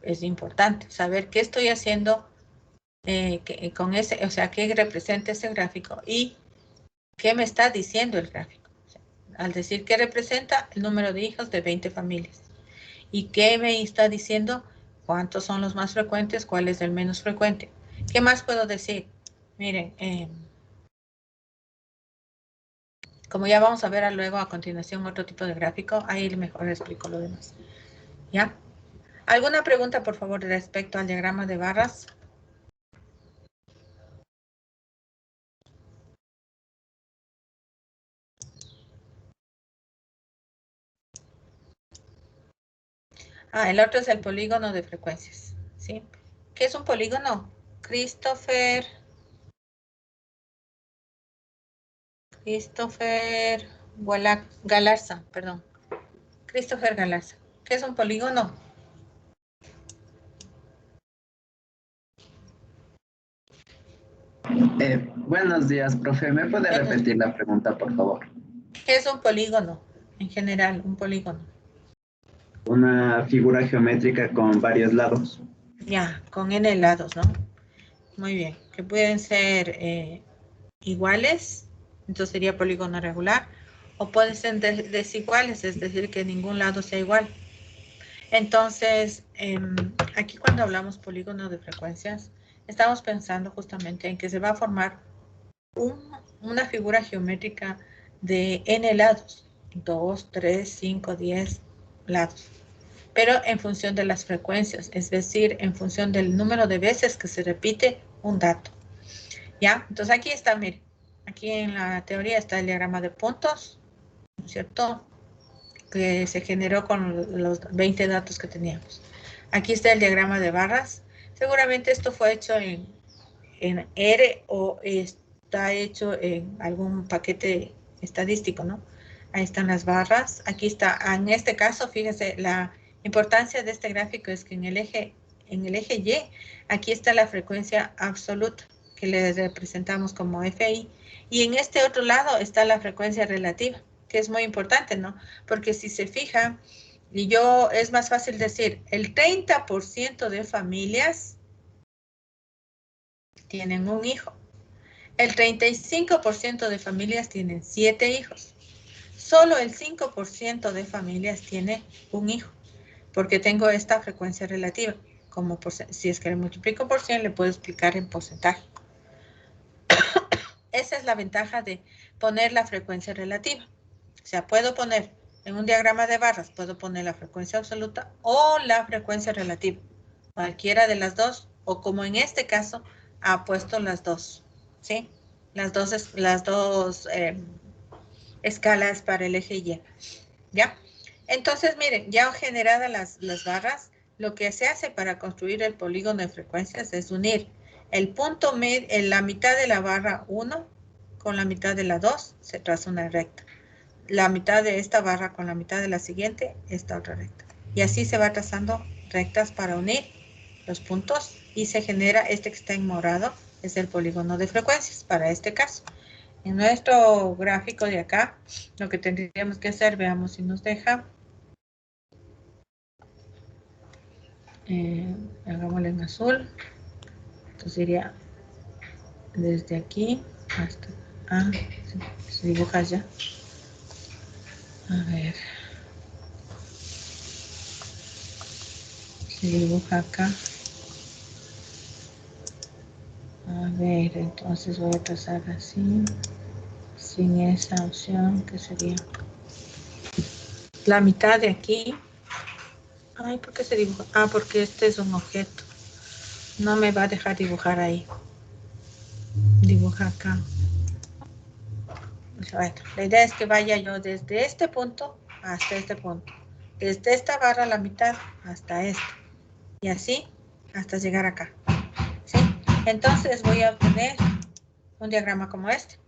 S1: Es importante saber qué estoy haciendo con ese, o sea, qué representa ese gráfico y qué me está diciendo el gráfico. O sea, al decir que representa el número de hijos de 20 familias. ¿Y qué me está diciendo? ¿Cuántos son los más frecuentes? ¿Cuál es el menos frecuente? ¿Qué más puedo decir? Miren, como ya vamos a ver luego a continuación otro tipo de gráfico, ahí mejor explico lo demás. ¿Ya? ¿Alguna pregunta, por favor, respecto al diagrama de barras? El otro es el polígono de frecuencias. ¿Sí? ¿Qué es un polígono? Christopher Galarza, perdón. Christopher Galarza. ¿Qué es un polígono?
S6: Buenos días, profe. ¿Me puede repetir la pregunta, por favor?
S1: ¿Qué es un polígono? En general, un polígono.
S6: Una figura geométrica con varios lados.
S1: Ya, con n lados, ¿no? Muy bien. Que pueden ser iguales, entonces sería polígono regular, o pueden ser desiguales, es decir, que ningún lado sea igual. Entonces, aquí cuando hablamos polígono de frecuencias, estamos pensando justamente en que se va a formar una figura geométrica de n lados, 2, 3, 5, 10 lados, pero en función de las frecuencias, es decir, en función del número de veces que se repite un dato. ¿Ya? Entonces aquí está, miren, aquí en la teoría está el diagrama de puntos, ¿no es cierto?, que se generó con los 20 datos que teníamos. Aquí está el diagrama de barras. Seguramente esto fue hecho en R o está hecho en algún paquete estadístico, ¿no? Ahí están las barras. Aquí está, en este caso, fíjense, la importancia de este gráfico es que en el eje Y, aquí está la frecuencia absoluta, que le representamos como FI. Y en este otro lado está la frecuencia relativa, que es muy importante, ¿no? Porque si se fija, es más fácil decir, el 30% de familias tienen un hijo. El 35% de familias tienen 7 hijos. Solo el 5% de familias tiene un hijo, porque tengo esta frecuencia relativa. Como si es que le multiplico por 100, le puedo explicar en porcentaje. Esa es la ventaja de poner la frecuencia relativa. O sea, puedo poner en un diagrama de barras, puedo poner la frecuencia absoluta o la frecuencia relativa. Cualquiera de las dos, o como en este caso, ha puesto las dos. ¿Sí? Las dos escalas para el eje Y. ¿Ya? Entonces, miren, ya generadas las barras, lo que se hace para construir el polígono de frecuencias es unir el punto medio, en la mitad de la barra 1 con la mitad de la 2, se traza una recta. La mitad de esta barra con la mitad de la siguiente, esta otra recta. Y así se va trazando rectas para unir los puntos y se genera este que está en morado, es el polígono de frecuencias para este caso. En nuestro gráfico de acá, lo que tendríamos que hacer, veamos si nos deja. Hagámoslo en azul. Entonces iría desde aquí hasta... se dibuja ya. A ver. Se dibuja acá. A ver, entonces voy a trazar así. Sin esa opción, que sería la mitad de aquí. Ay, ¿por qué se dibuja? Porque este es un objeto. No me va a dejar dibujar ahí. Dibuja acá. Pues bueno, la idea es que vaya yo desde este punto hasta este punto. Desde esta barra a la mitad hasta esta. Y así hasta llegar acá. ¿Sí? Entonces voy a obtener un diagrama como este.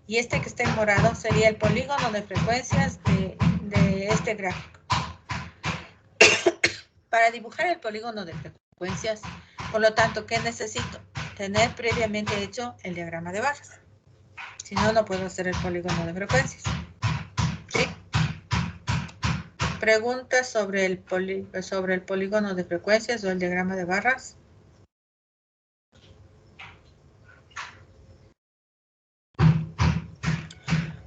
S1: Y este que está en morado sería el polígono de frecuencias de este gráfico. Para dibujar el polígono de frecuencias, por lo tanto, ¿qué necesito? Tener previamente hecho el diagrama de barras. Si no, no puedo hacer el polígono de frecuencias. ¿Sí? ¿Preguntas sobre el polígono de frecuencias o el diagrama de barras?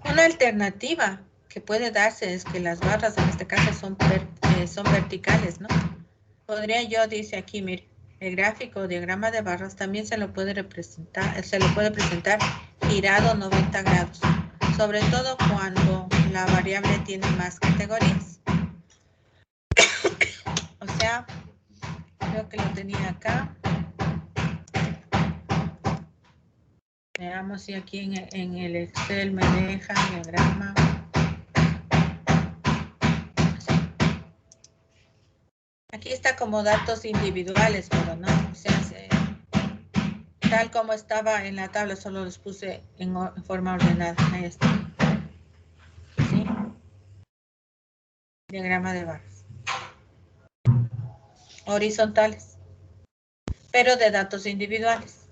S1: Una alternativa que puede darse es que las barras en este caso son verticales, ¿no? Podría yo, dice aquí, mire, el gráfico o diagrama de barras también se lo puede presentar girado 90 grados, sobre todo cuando la variable tiene más categorías. O sea, creo que lo tenía acá. Veamos si aquí en el Excel me deja diagrama. Aquí está como datos individuales, pero no, o sea, tal como estaba en la tabla, solo los puse en forma ordenada. Ahí está. ¿Sí? Diagrama de barras. Horizontales, pero de datos individuales.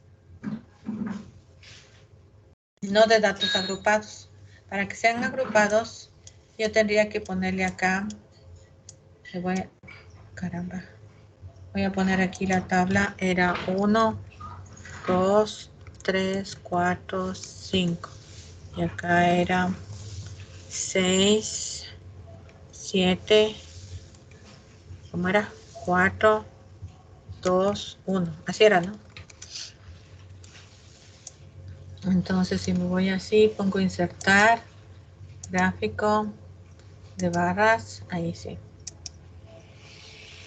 S1: No de datos agrupados. Para que sean agrupados, yo tendría que ponerle acá, caramba, voy a poner aquí la tabla, era 1, 2, 3, 4, 5. Y acá era 6, 7, ¿cómo era? 4, 2, 1. Así era, ¿no? Entonces, si me voy así, pongo insertar, gráfico de barras, ahí sí.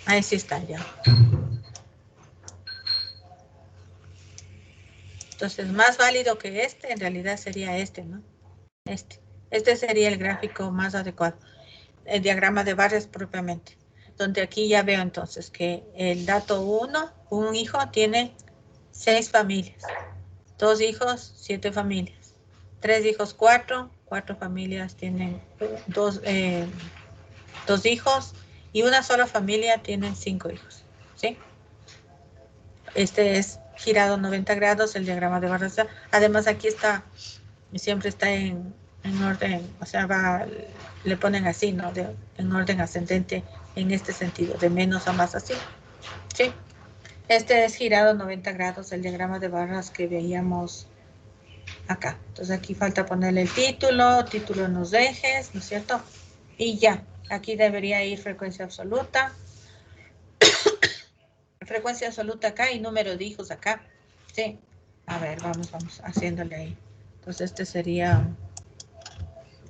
S1: Ahí sí está ya. Entonces, más válido que este, en realidad sería este, ¿no? Este sería el gráfico más adecuado. El diagrama de barras propiamente. Donde aquí ya veo entonces que el dato 1, un hijo tiene 6 familias. 2 hijos, 7 familias. 3 hijos, 4 familias tienen 2 hijos. Y una sola familia tienen 5 hijos. ¿Sí? Este es girado 90 grados, el diagrama de barras. Además, aquí está, siempre está en orden, o sea, le ponen así, ¿no? En orden ascendente, en este sentido, de menos a más así. ¿Sí? Este es girado 90 grados, el diagrama de barras que veíamos acá. Entonces, aquí falta ponerle el título en los ejes, ¿no es cierto? Y ya, aquí debería ir frecuencia absoluta. Frecuencia absoluta acá y número de hijos acá. Sí. A ver, vamos haciéndole ahí. Entonces, este sería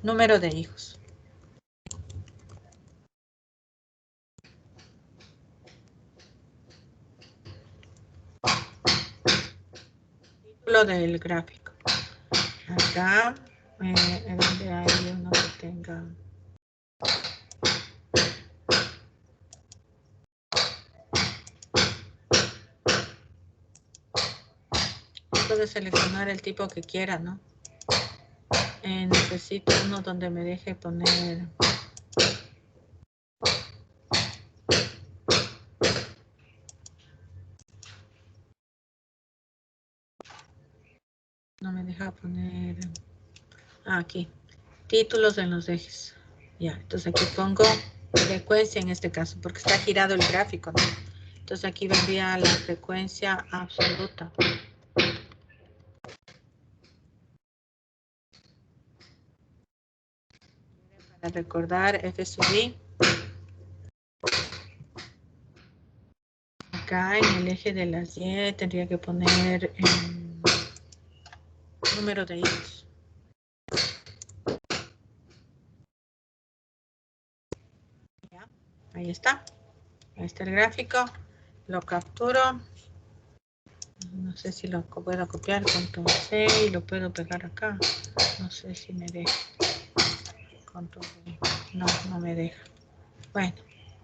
S1: número de hijos. Título del gráfico. Acá, donde hay uno que tenga... Puede seleccionar el tipo que quiera, ¿no? Necesito uno donde me deje poner... No me deja poner... aquí. Títulos en los ejes. Ya, entonces aquí pongo frecuencia en este caso, porque está girado el gráfico, ¿no? Entonces aquí vendría la frecuencia absoluta. Para recordar, F sub I. Acá en el eje de las Y tendría que poner número de hijos. Ya, ahí está. Ahí está el gráfico. Lo capturo. No sé si lo puedo copiar con Ctrl C y lo puedo pegar acá. No sé si me deja. Control V. No, no me deja. Bueno,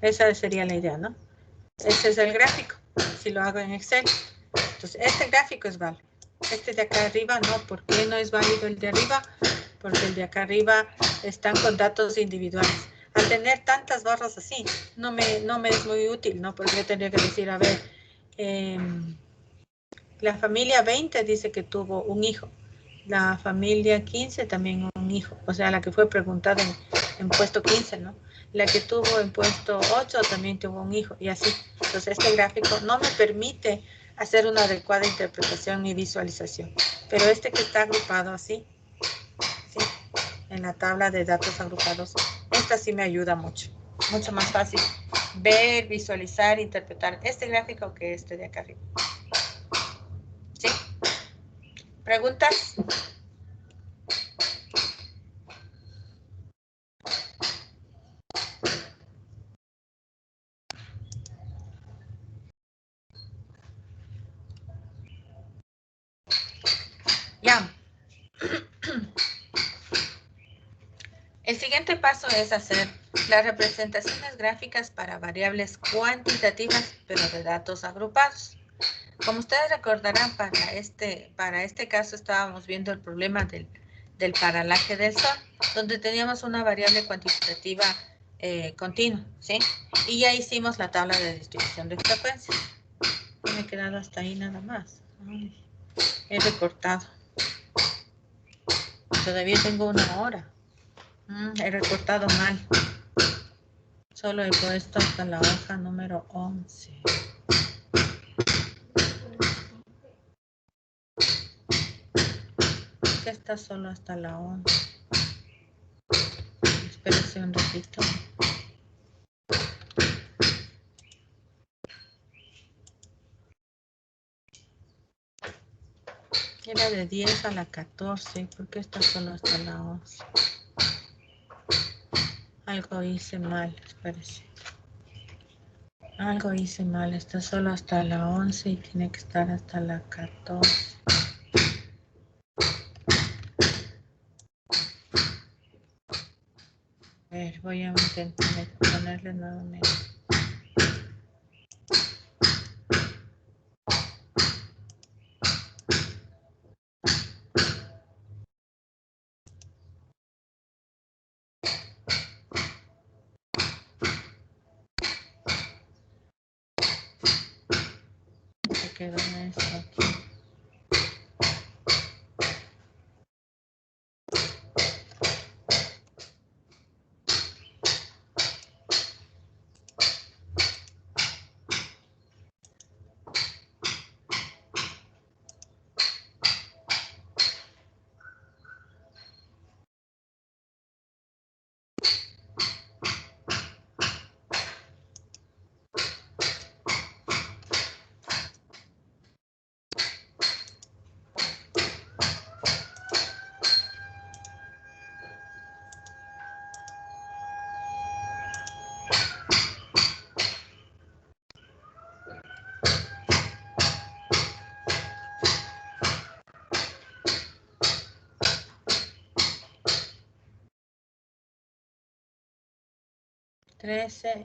S1: esa sería la idea, ¿no? Ese es el gráfico, si lo hago en Excel. Entonces, este gráfico es válido. Este de acá arriba, no. ¿Por qué no es válido el de arriba? Porque el de acá arriba están con datos individuales. Al tener tantas barras así, no me es muy útil, ¿no? Porque yo tendría que decir, a ver, la familia 20 dice que tuvo un hijo. La familia 15 también un hijo. O sea, la que fue preguntada en puesto 15, ¿no? La que tuvo en puesto 8 también tuvo un hijo y así. Entonces, este gráfico no me permite hacer una adecuada interpretación y visualización. Pero este que está agrupado así, ¿sí? En la tabla de datos agrupados, esta sí me ayuda mucho. Mucho más fácil ver, visualizar, interpretar este gráfico que este de acá arriba. ¿Sí? ¿Preguntas? Ya. El siguiente paso es hacer las representaciones gráficas para variables cuantitativas, pero de datos agrupados. Como ustedes recordarán, para este caso estábamos viendo el problema del paralaje del Sol, donde teníamos una variable cuantitativa continua, ¿sí? Y ya hicimos la tabla de distribución de frecuencias. Me he quedado hasta ahí nada más. Ay, he recortado. Todavía tengo 1 hora. He recortado mal. Solo he puesto hasta la hoja número 11. ¿Qué está solo hasta la 11? Espérense un ratito. Era de 10 a la 14. ¿Por qué está solo hasta la 11? Algo hice mal, espérense. Algo hice mal. Está solo hasta la 11 y tiene que estar hasta la 14. A ver, voy a intentar ponerle nuevamente. Se quedó en esto aquí.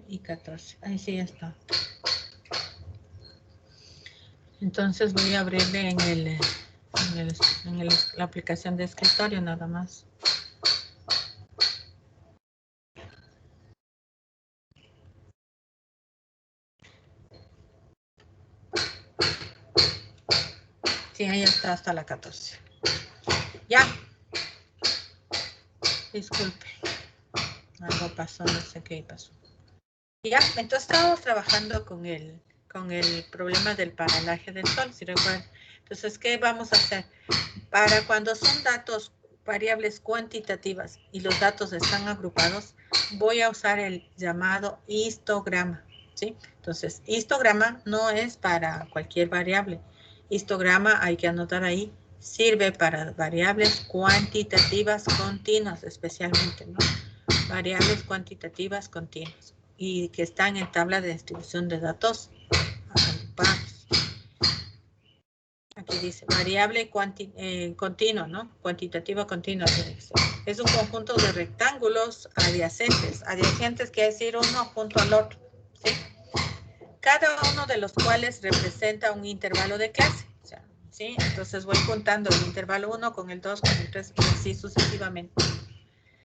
S1: Y 14. Ahí sí ya está. Entonces voy a abrirle en la aplicación de escritorio nada más. Sí, ahí está hasta la 14. Ya. Disculpe. Algo pasó, no sé qué pasó. Ya, entonces estábamos trabajando con el problema del paralaje del Sol, si recuerdan. Entonces, ¿qué vamos a hacer? Para cuando son datos, variables cuantitativas y los datos están agrupados, voy a usar el llamado histograma, ¿sí? Entonces, histograma no es para cualquier variable. Histograma, hay que anotar ahí, sirve para variables cuantitativas continuas, especialmente, ¿no? Variables cuantitativas continuas y que están en tabla de distribución de datos agrupados. Aquí dice variable continua, ¿no? Cuantitativa continua tiene que ser. Es un conjunto de rectángulos adyacentes. Adyacentes quiere decir uno junto al otro, ¿sí? Cada uno de los cuales representa un intervalo de clase. O sea, ¿sí? Entonces voy juntando el intervalo 1 con el 2, con el 3 y así sucesivamente.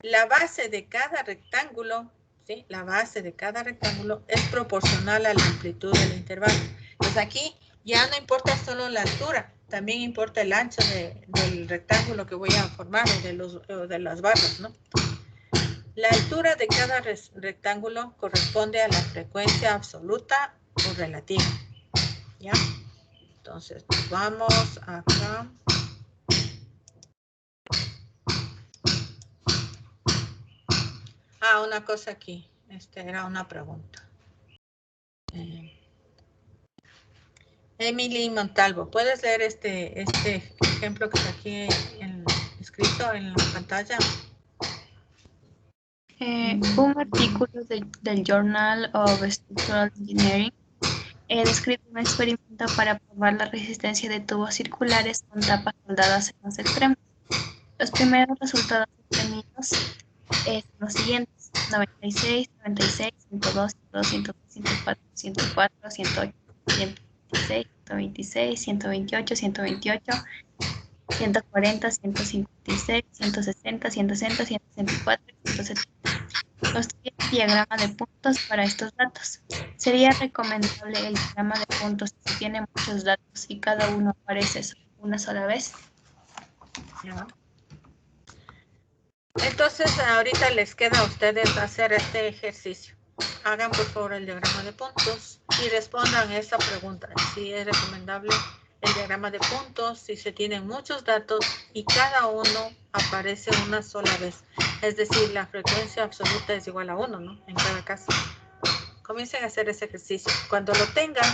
S1: La base de cada rectángulo, ¿sí? La base de cada rectángulo es proporcional a la amplitud del intervalo. Pues aquí ya no importa solo la altura, también importa el ancho del rectángulo que voy a formar o de las barras, ¿no? La altura de cada rectángulo corresponde a la frecuencia absoluta o relativa, ¿ya? Entonces, vamos acá. Una cosa aquí. Era una pregunta. Emily Montalvo, ¿puedes leer este ejemplo que está aquí escrito en la pantalla?
S7: Un artículo del Journal of Structural Engineering describe un experimento para probar la resistencia de tubos circulares con tapas soldadas en los extremos. Los primeros resultados obtenidos son los siguientes: 96, 96, 102, 102, 103, 104, 104, 108, 126, 126, 128, 128, 140, 156, 160, 160, 164, 170. Construye un diagrama de puntos para estos datos. Sería recomendable el diagrama de puntos si tiene muchos datos y cada uno aparece una sola vez.
S1: Ya. Entonces, ahorita les queda a ustedes hacer este ejercicio. Hagan por favor el diagrama de puntos y respondan esta pregunta. Si es recomendable el diagrama de puntos, si se tienen muchos datos y cada uno aparece una sola vez. Es decir, la frecuencia absoluta es igual a 1, ¿no? En cada caso. Comiencen a hacer ese ejercicio. Cuando lo tengan,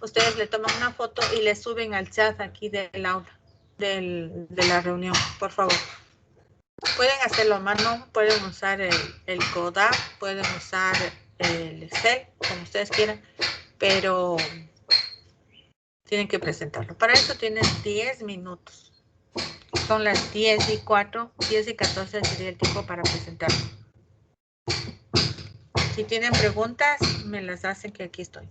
S1: ustedes le toman una foto y le suben al chat aquí del aula, de la reunión, por favor. Pueden hacerlo a mano, pueden usar el Kodak, pueden usar el Excel, como ustedes quieran, pero tienen que presentarlo. Para eso tienen 10 minutos. Son las 10:04, 10:14 sería el tiempo para presentarlo. Si tienen preguntas, me las hacen, que aquí estoy.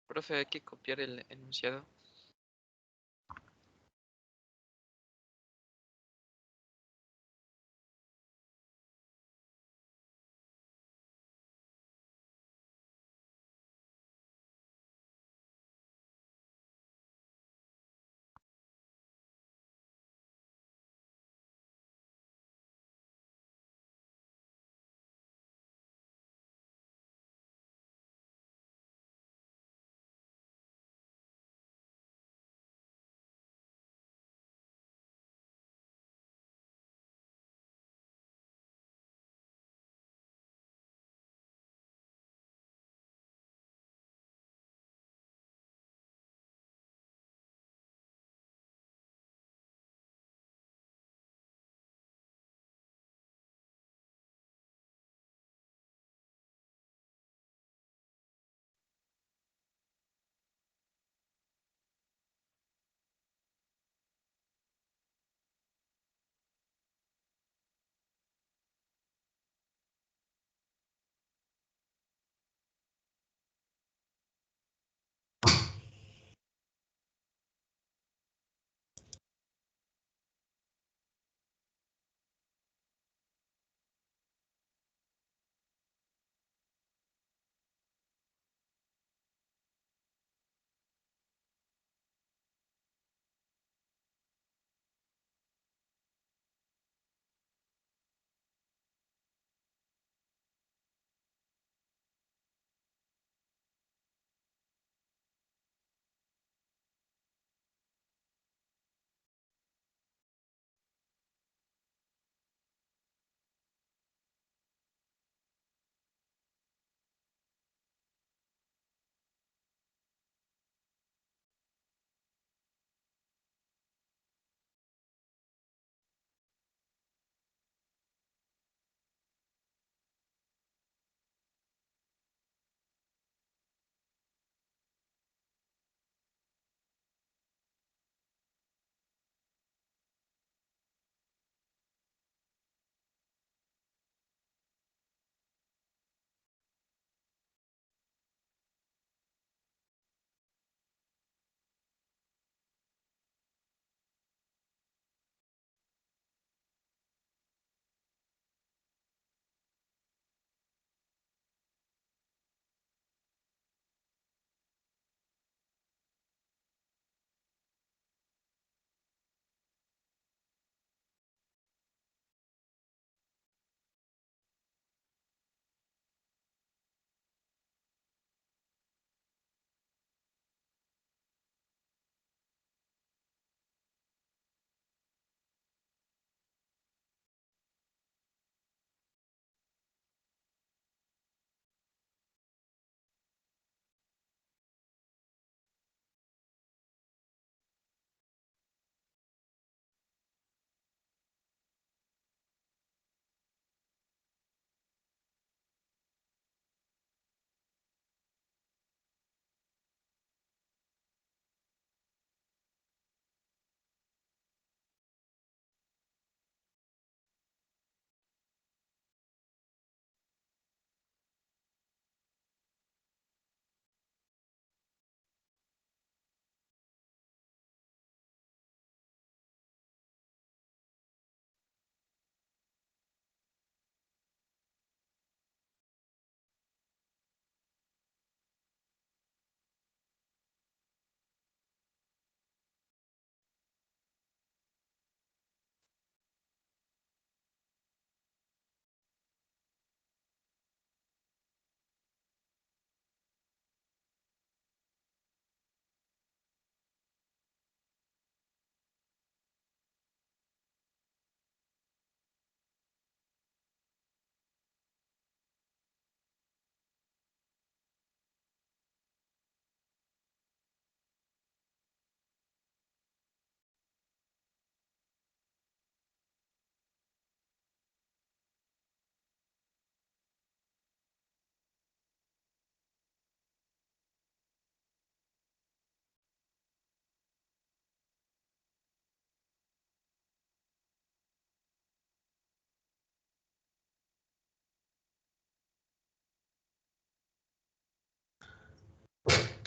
S8: Profe, hay que copiar el enunciado.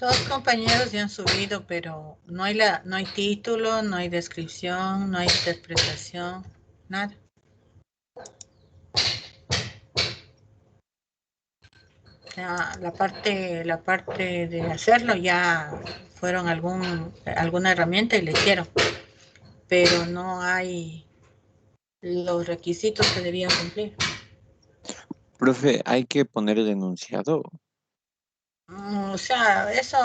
S1: Todos compañeros ya han subido, pero no hay título, no hay descripción, no hay interpretación, nada. Ya, la parte de hacerlo ya fueron alguna herramienta y le hicieron, pero no hay los requisitos que debían cumplir.
S2: Profe, ¿hay que poner el enunciado?
S1: O sea, eso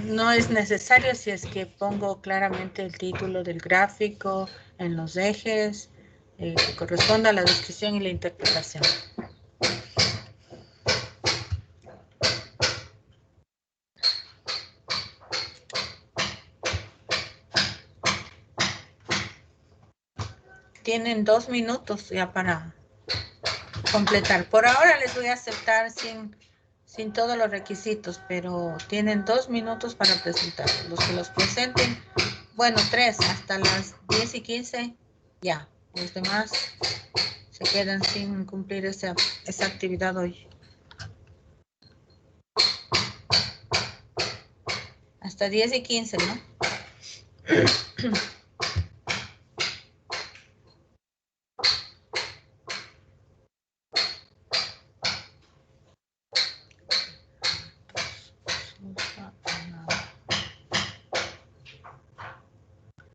S1: no es necesario si es que pongo claramente el título del gráfico en los ejes, que corresponda a la descripción y la interpretación. Tienen 2 minutos ya para completar. Por ahora les voy a aceptar sin todos los requisitos, pero tienen 2 minutos para presentar. Los que los presenten, bueno, 3 hasta las 10:15, ya. Los demás se quedan sin cumplir esa actividad hoy. Hasta 10:15, ¿no?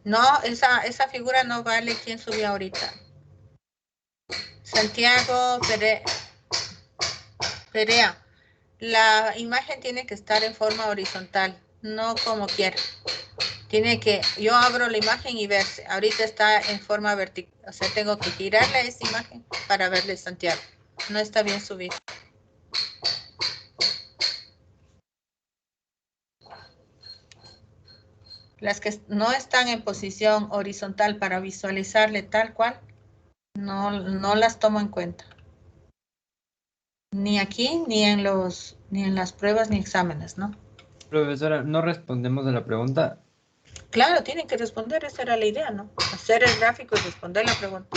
S1: No, esa figura no vale. ¿Quién subió ahorita? Santiago Perea. La imagen tiene que estar en forma horizontal, no como quiera. Yo abro la imagen y verse. Ahorita está en forma vertical. O sea, tengo que girarle a esa imagen para verle Santiago. No está bien subir. Las que no están en posición horizontal para visualizarle tal cual, no las tomo en cuenta. Ni aquí, ni en las pruebas, ni exámenes, ¿no?
S9: Profesora, no respondemos a la pregunta.
S1: Claro, tienen que responder, esa era la idea, ¿no? Hacer el gráfico y responder la pregunta.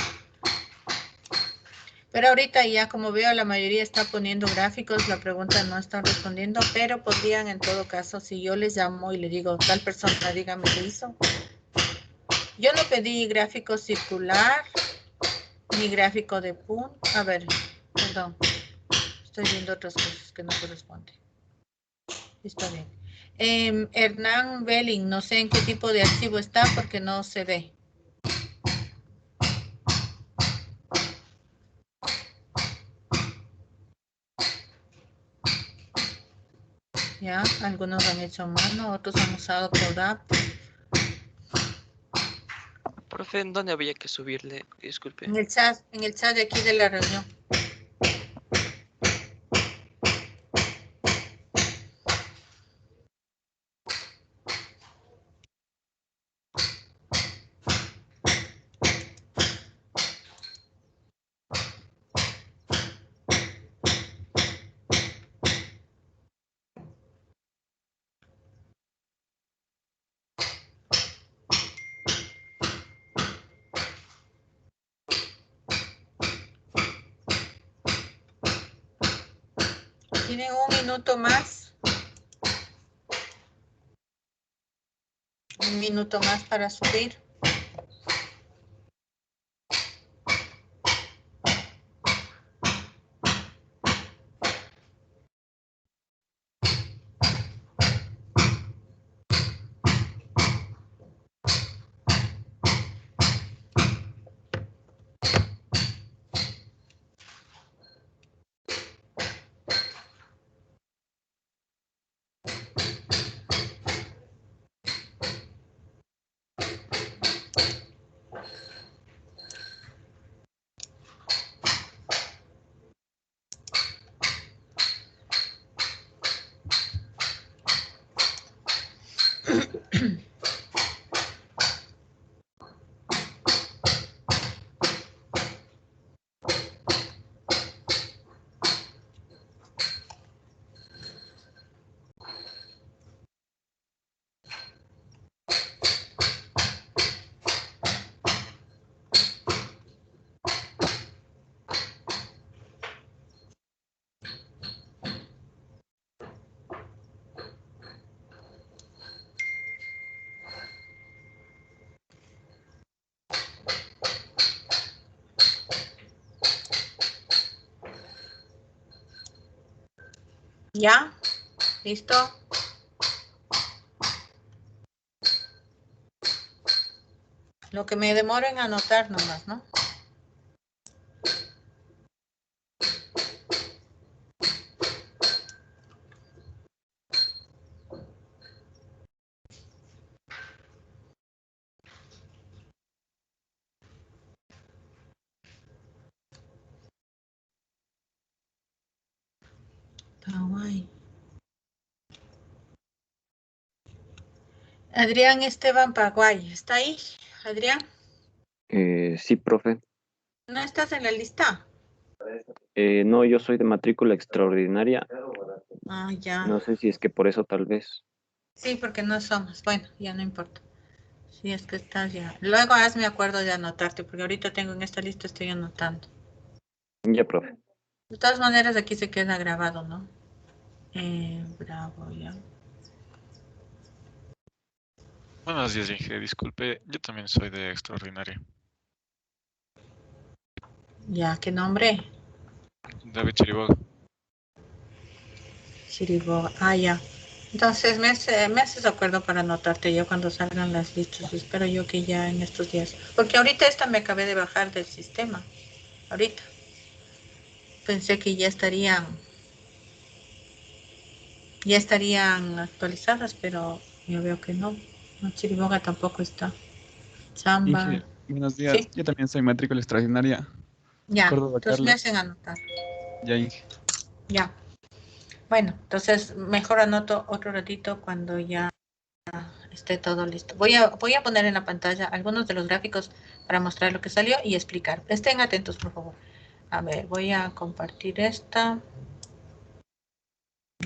S1: Pero ahorita ya como veo la mayoría está poniendo gráficos, la pregunta no están respondiendo, pero podrían en todo caso, si yo les llamo y le digo, tal persona, dígame qué hizo. Yo no pedí gráfico circular, ni gráfico de punto. A ver, perdón. Estoy viendo otras cosas que no corresponden. Está bien. Hernán Belling, no sé en qué tipo de archivo está porque no se ve. Ya, algunos han hecho a mano, otros han usado CODAP.
S8: Profe, ¿en dónde había que subirle? Disculpe.
S1: En el chat de aquí de la reunión. Tienen un minuto más. Un minuto más para subir. ¿Ya? ¿Listo? Lo que me demoro en anotar nomás, ¿no? Hawái. Adrián Esteban Paraguay, ¿está ahí? Adrián,
S10: Sí, profe.
S1: ¿no estás en la lista?
S10: No, yo soy de matrícula extraordinaria.
S1: Ah, ya.
S10: No sé si es que por eso tal vez.
S1: Sí, porque no somos. Bueno, ya no importa. Sí, es que estás ya. Luego hazme acuerdo de anotarte, porque ahorita tengo en esta lista, estoy anotando.
S10: Ya, profe.
S1: De todas maneras, aquí se queda grabado, ¿no? Bravo, ya.
S11: Buenos días, Inge. Disculpe, yo también soy de extraordinaria.
S1: Ya, ¿qué nombre?
S11: David Chiriboga.
S1: Chiriboga. Ah, ya. Entonces, me haces acuerdo para anotarte yo cuando salgan las listas. Espero yo que ya en estos días. Porque ahorita esta me acabé de bajar del sistema. Ahorita. Pensé que ya estarían actualizadas, pero yo veo que no. No, Chiriboga tampoco está. Chamba.
S12: Inge, buenos días.
S1: Sí,
S12: Yo también soy matrícula extraordinaria.
S1: ya.
S12: Córdoba,
S1: Entonces me
S12: Carlos.
S1: hacen anotar.
S12: Ya, Inge.
S1: Ya. Bueno, entonces mejor anoto otro ratito cuando ya esté todo listo. Voy a poner en la pantalla algunos de los gráficos para mostrar lo que salió y explicar. Estén atentos, por favor. A ver, voy a compartir esta.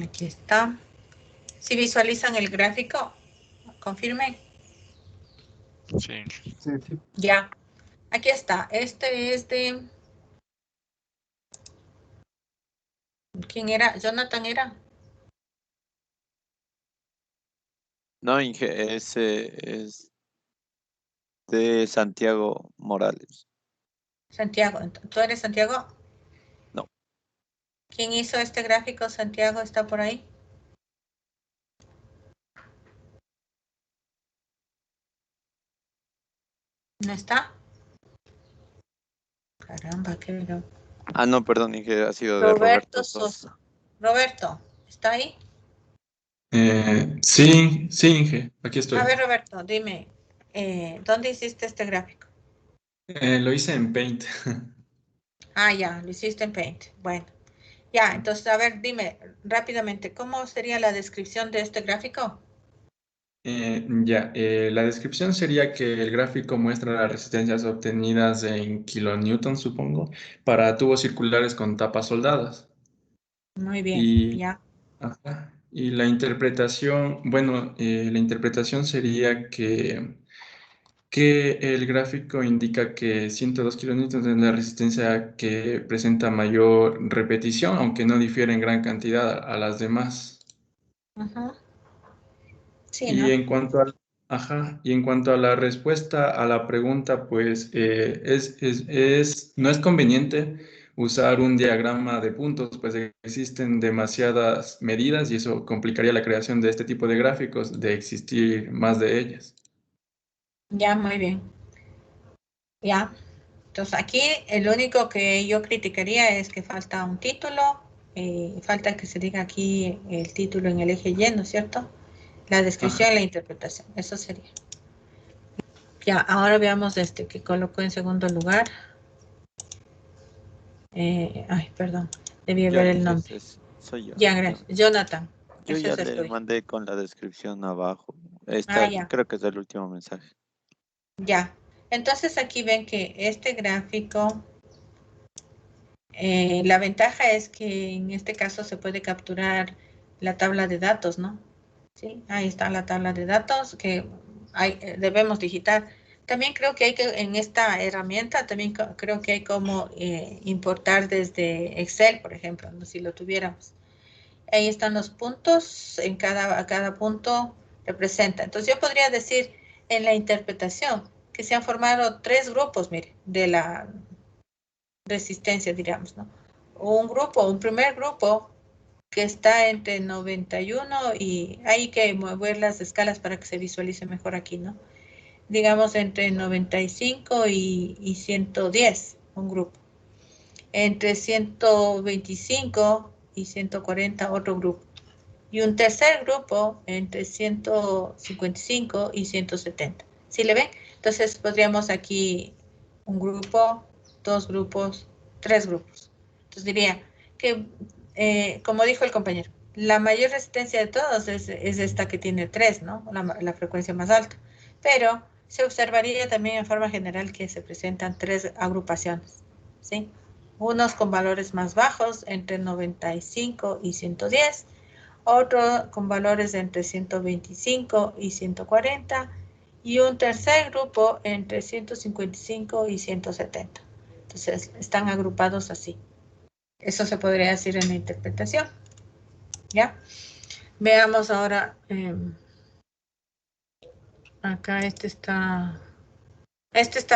S1: Aquí está. Si visualizan el gráfico, confirmen.
S11: Sí.
S1: Ya. Aquí está. Este es de... ¿Quién era? ¿Jonathan era?
S2: No, Inge, ese es de Santiago Morales.
S1: Santiago. ¿Tú eres Santiago?
S2: No.
S1: ¿Quién hizo este gráfico? Santiago, ¿está por ahí? ¿No está? Caramba, qué lo...
S2: Ah, no, perdón, Inge, ha sido de
S1: Roberto
S2: Roberto Sosa.
S1: Sosa. Roberto, ¿está ahí?
S13: Sí, Inge, aquí
S1: A
S13: estoy.
S1: ver, Roberto, dime, ¿dónde hiciste este gráfico?
S13: Lo hice en Paint.
S1: Ah, ya, lo hiciste en Paint. Bueno, ya, entonces, a ver, dime rápidamente, ¿cómo sería la descripción de este gráfico?
S13: La descripción sería que el gráfico muestra las resistencias obtenidas en kilonewton, supongo, para tubos circulares con tapas soldadas.
S1: Muy bien,
S13: Y,
S1: ya.
S13: y la interpretación, la interpretación sería que el gráfico indica que 102 kilonewtons es la resistencia que presenta mayor repetición, aunque no difiere en gran cantidad a las demás.
S1: Ajá. Sí,
S13: Y
S1: ¿no?
S13: en cuanto y en cuanto a la respuesta a la pregunta, pues no es conveniente usar un diagrama de puntos, pues existen demasiadas medidas y eso complicaría la creación de este tipo de gráficos, de existir más de ellas.
S1: Ya, muy bien. Ya. Entonces, aquí el único que yo criticaría es que falta un título, falta que se diga aquí el título en el eje Y, ¿no es cierto? La descripción y la interpretación, eso sería. Ya, ahora veamos este que colocó en segundo lugar. Ay, perdón, debí
S2: Ya,
S1: ver el
S2: Inge,
S1: nombre.
S2: soy yo.
S1: Ya, gracias. Jonathan,
S2: Yo
S1: ese
S2: ya
S1: es el
S2: le
S1: tuyo.
S2: mandé con la descripción abajo.
S1: Ah,
S2: Esta
S1: ya,
S2: creo que es el último mensaje.
S1: ya. Entonces aquí ven que este gráfico, la ventaja es que en este caso se puede capturar la tabla de datos, ¿no? Sí, ahí está la tabla de datos que debemos digitar. También creo que hay que, en esta herramienta, también creo que hay como importar desde Excel, por ejemplo, ¿no? Si lo tuviéramos. Ahí están los puntos, cada punto representa. Entonces yo podría decir en la interpretación que se han formado 3 grupos, mire, de la resistencia, diríamos, ¿no? Un primer grupo que está entre 91 y hay que mover las escalas para que se visualice mejor aquí, ¿no? Digamos entre 95 y 110, un grupo. Entre 125 y 140, otro grupo. Y un tercer grupo entre 155 y 170. ¿Sí le ven? Entonces podríamos aquí un grupo, dos grupos, tres grupos. Entonces diría que, como dijo el compañero, la mayor resistencia de todos es esta que tiene 3, ¿no? La frecuencia más alta. Pero se observaría también en forma general que se presentan 3 agrupaciones, ¿sí? Unos con valores más bajos, entre 95 y 110, otro con valores entre 125 y 140, y un tercer grupo entre 155 y 170. Entonces, están agrupados así. Eso se podría decir en la interpretación. ¿Ya? Veamos ahora. Acá este está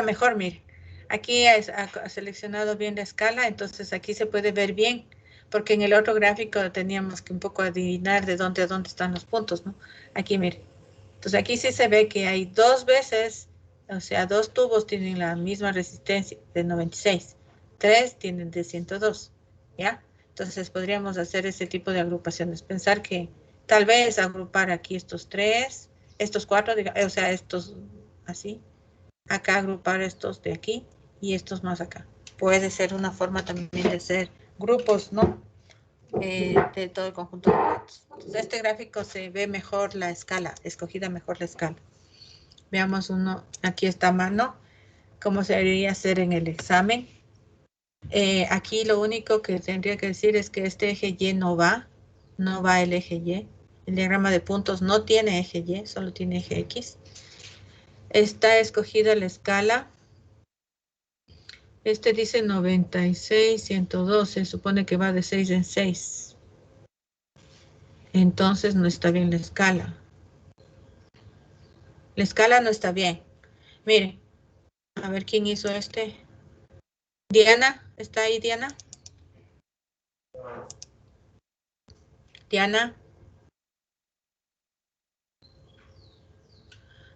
S1: mejor, mire. Aquí ha seleccionado bien la escala, entonces aquí se puede ver bien, porque en el otro gráfico teníamos que un poco adivinar de dónde a dónde están los puntos, ¿no? Aquí, mire. Entonces aquí sí se ve que hay 2 veces, o sea, 2 tubos tienen la misma resistencia de 96, 3 tienen de 102, ¿ya? Entonces podríamos hacer ese tipo de agrupaciones, pensar que tal vez agrupar aquí estos 3, estos 4, o sea, estos así, acá agrupar estos de aquí y estos más acá. Puede ser una forma también de hacer grupos, ¿no? De todo el conjunto de datos. Entonces, este gráfico se ve mejor la escala, escogida mejor la escala. Veamos uno, aquí está a mano, cómo se debería hacer en el examen. Aquí lo único que tendría que decir es que este eje Y no va el eje Y. El diagrama de puntos no tiene eje Y, solo tiene eje X. Está escogida la escala. Este dice 96, 112, supone que va de 6 en 6. Entonces no está bien la escala. La escala no está bien. Miren, a ver quién hizo este. Diana, ¿está ahí Diana? Diana.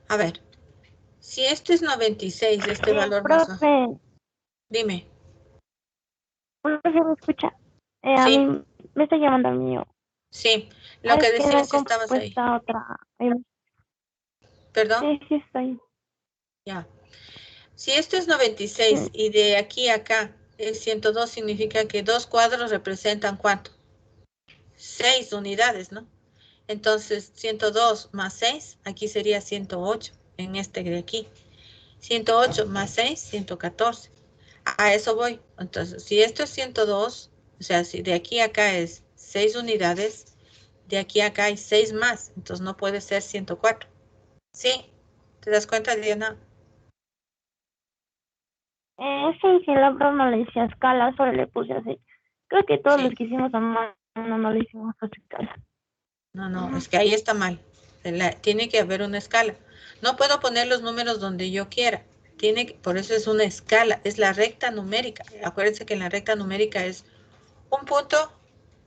S1: A ver, si este es 96, este valor más bajo.
S14: Profe,
S1: Dime.
S14: profe, ¿me escucha? A
S1: Sí.
S14: mí me está llamando el mío.
S1: Sí, lo que
S14: Es que
S1: decía
S14: no he
S1: si estabas ahí.
S14: compuesto otra.
S1: ¿Perdón?
S14: Sí, sí estoy.
S1: Ya. Si esto es 96 y de aquí a acá es 102, significa que 2 cuadros representan ¿cuánto? 6 unidades, ¿no? Entonces, 102 más 6, aquí sería 108, en este de aquí. 108 más 6, 114. A eso voy. Entonces, si esto es 102, o sea, si de aquí a acá es 6 unidades, de aquí a acá hay 6 más, entonces no puede ser 104. ¿Sí? ¿Te das cuenta, Diana?
S14: Sí, la profe no le hice a escala, solo le puse así. Creo que todos los que hicimos a mano no le hicimos a escala.
S1: No, es que ahí está mal. Tiene que haber una escala. No puedo poner los números donde yo quiera. Por eso es una escala, es la recta numérica. Acuérdense que en la recta numérica es un punto,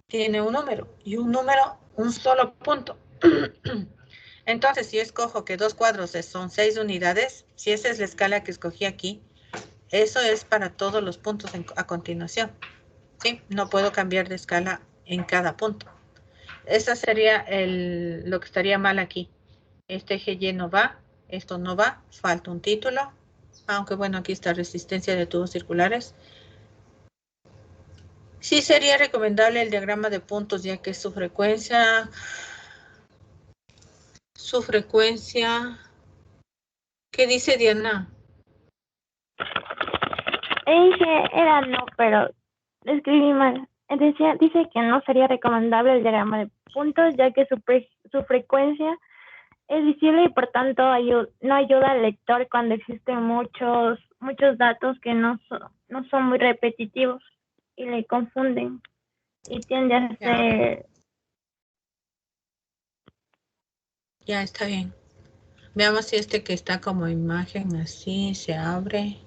S1: tiene un número, y un número, un solo punto. Entonces, si yo escojo que 2 cuadros son 6 unidades, si esa es la escala que escogí aquí, eso es para todos los puntos a continuación. ¿Sí? No puedo cambiar de escala en cada punto. Esa sería lo que estaría mal aquí. Este eje Y no va, esto no va, falta un título, aunque bueno, aquí está resistencia de tubos circulares. Sí sería recomendable el diagrama de puntos, ya que su frecuencia, ¿qué dice Diana?
S14: Era no, pero escribí mal. Dice que no sería recomendable el diagrama de puntos, ya que su frecuencia es visible y por tanto no ayuda al lector cuando existen muchos datos que no son muy repetitivos y le confunden y tiende a ser...
S1: Ya está bien. Veamos si este que está como imagen así se abre.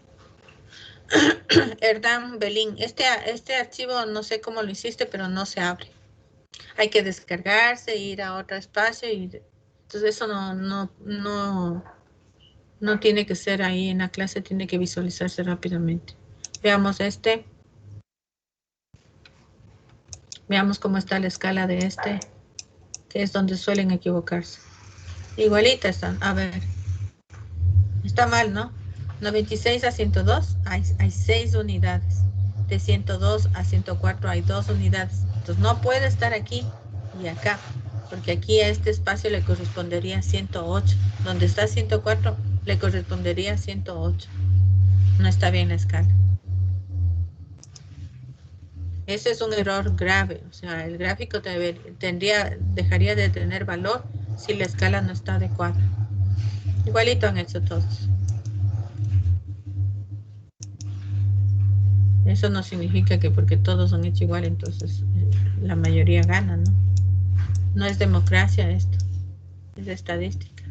S1: Hernán Belín, este archivo no sé cómo lo hiciste, pero no se abre. Hay que descargarse, ir a otro espacio y entonces eso no tiene que ser ahí en la clase, tiene que visualizarse rápidamente. Veamos este. Veamos cómo está la escala de este, que es donde suelen equivocarse. Igualita están. A ver. Está mal, ¿no? 96 a 102 hay 6 unidades. De 102 a 104 hay 2 unidades. Entonces no puede estar aquí y acá, porque aquí a este espacio le correspondería 108. Donde está 104 le correspondería 108. No está bien la escala. Ese es un error grave. O sea, el gráfico dejaría de tener valor si la escala no está adecuada. Igualito han hecho todos. Eso no significa que porque todos han hecho igual, entonces la mayoría gana, ¿no? No es democracia esto, es estadística.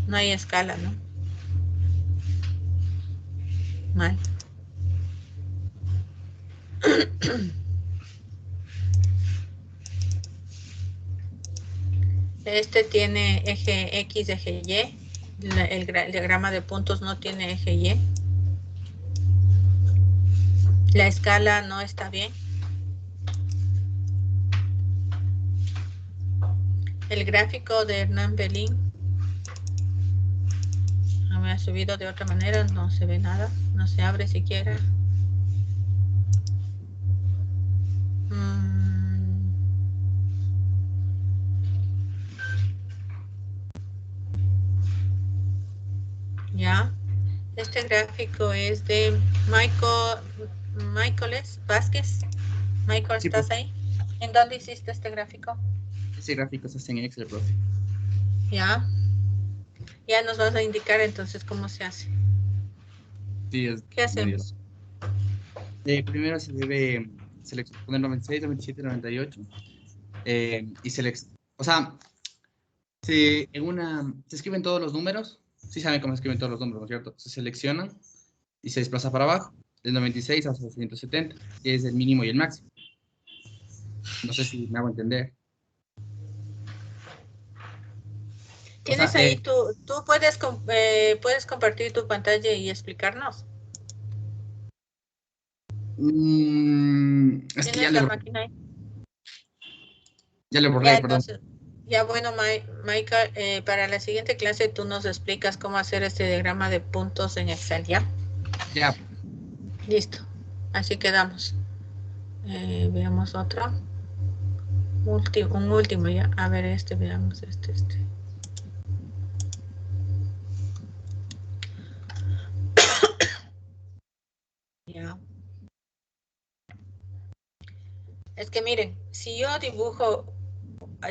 S1: No hay escala, ¿no? Mal. Este tiene eje X, eje Y. El diagrama de puntos no tiene eje Y. La escala no está bien. El gráfico de Hernán Belín me ha subido de otra manera, no se ve nada, no se abre siquiera. Ya, este gráfico es de Michael Vázquez. Michael,
S15: Sí,
S1: ¿estás
S15: profe.
S1: ahí? ¿En dónde hiciste este gráfico?
S15: Ese gráfico se hace en Excel, profe.
S1: Ya. Ya nos vas a indicar entonces cómo se hace.
S15: Sí, es
S1: ¿Qué hacemos?
S15: Primero se debe poner 96, 97, 98. O sea, se escriben todos los números. Sí saben cómo se escriben todos los números, ¿no es cierto? Se seleccionan y se desplaza para abajo. Del 96 hasta 170, que es el mínimo y el máximo. No sé si me hago entender.
S1: ¿Tienes ahí tú puedes compartir tu pantalla y explicarnos?
S15: Es que
S1: ¿Tienes la máquina ahí?
S15: Ya le borré,
S1: Ya,
S15: perdón.
S1: entonces, ya bueno, Michael, para la siguiente clase tú nos explicas cómo hacer este diagrama de puntos en Excel, ¿ya?
S15: Ya.
S1: Listo. Así quedamos. Veamos otro. Un último ya. A ver, veamos este. Ya. Es que miren, si yo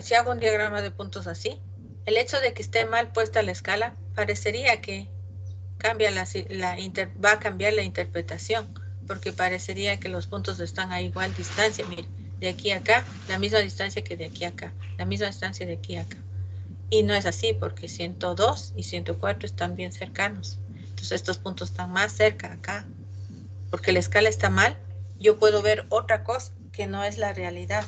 S1: si hago un diagrama de puntos así, el hecho de que esté mal puesta la escala, parecería que va a cambiar la interpretación, porque parecería que los puntos están a igual distancia. Miren, de aquí a acá, la misma distancia que de aquí a acá, la misma distancia de aquí a acá. Y no es así, porque 102 y 104 están bien cercanos. Entonces estos puntos están más cerca acá, porque la escala está mal. Yo puedo ver otra cosa que no es la realidad,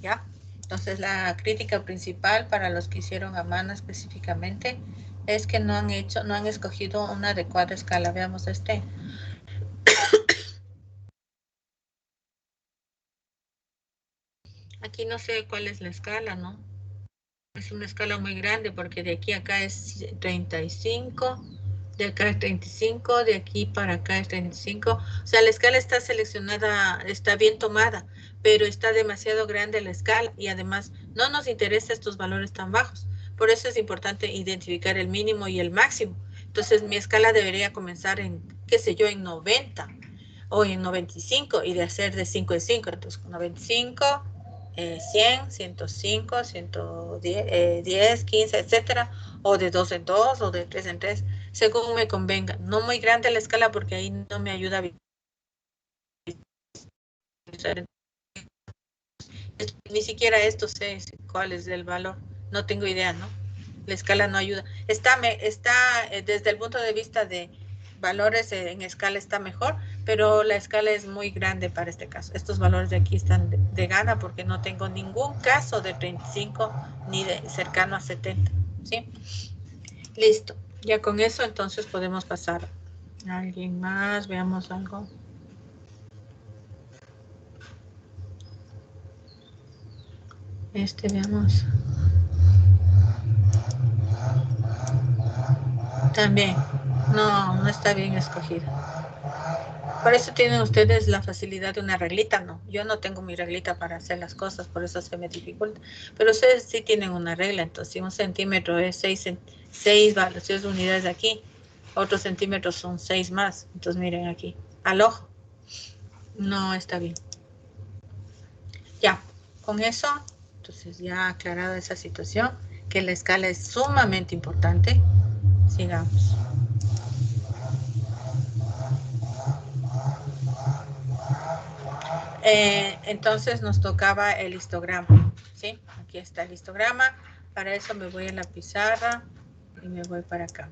S1: ¿ya? Entonces la crítica principal para los que hicieron a mano específicamente es que no han escogido una adecuada escala. Veamos este. Aquí no sé cuál es la escala, ¿no? Es una escala muy grande porque de aquí a acá es 35, de acá es 35, de aquí para acá es 35. O sea, la escala está seleccionada, está bien tomada, pero está demasiado grande la escala y además no nos interesa estos valores tan bajos. Por eso es importante identificar el mínimo y el máximo. Entonces, mi escala debería comenzar en, qué sé yo, en 90 o en 95 y de hacer de 5 en 5. Entonces, 95... 100, 105, 110, 15, etcétera, o de 2 en 2 o de 3 en 3, según me convenga. No muy grande la escala porque ahí no me ayuda a visualizar. Ni siquiera esto sé cuál es el valor, no tengo idea, ¿no? La escala no ayuda. Está desde el punto de vista de valores en escala está mejor, pero la escala es muy grande para este caso. Estos valores de aquí están de gana porque no tengo ningún caso de 35 ni de cercano a 70, ¿sí? Listo. Ya con eso entonces podemos pasar. ¿Alguien más? Veamos algo. Veamos. También. No está bien escogido. Por eso tienen ustedes la facilidad de una reglita, ¿no? Yo no tengo mi reglita para hacer las cosas, por eso se me dificulta. Pero ustedes sí tienen una regla, entonces si un centímetro es 6 unidades de aquí, otros centímetros son 6 más. Entonces miren aquí, al ojo. No está bien. Ya, con eso, entonces ya aclarada esa situación, que la escala es sumamente importante, sigamos. Entonces nos tocaba el histograma, ¿sí? Aquí está el histograma. Para eso me voy a la pizarra y me voy para acá.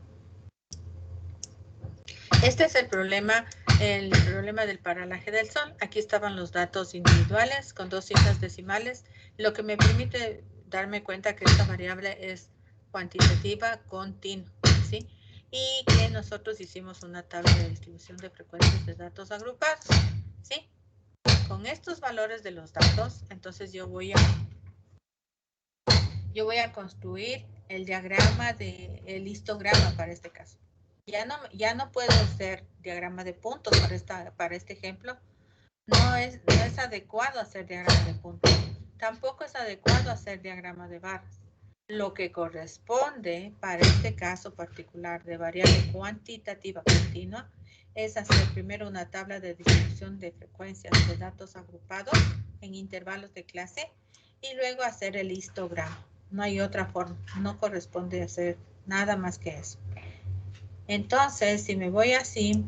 S1: Este es el problema del paralaje del Sol. Aquí estaban los datos individuales con 2 cifras decimales, lo que me permite darme cuenta que esta variable es cuantitativa continua, ¿sí? Y que nosotros hicimos una tabla de distribución de frecuencias de datos agrupados, ¿sí? Con estos valores de los datos, entonces yo voy a construir el diagrama el histograma para este caso. Ya no puedo hacer diagrama de puntos para este ejemplo. No es adecuado hacer diagrama de puntos. Tampoco es adecuado hacer diagrama de barras. Lo que corresponde para este caso particular de variable cuantitativa continua es hacer primero una tabla de distribución de frecuencias de datos agrupados en intervalos de clase y luego hacer el histograma. No hay otra forma, no corresponde hacer nada más que eso. Entonces, si me voy así,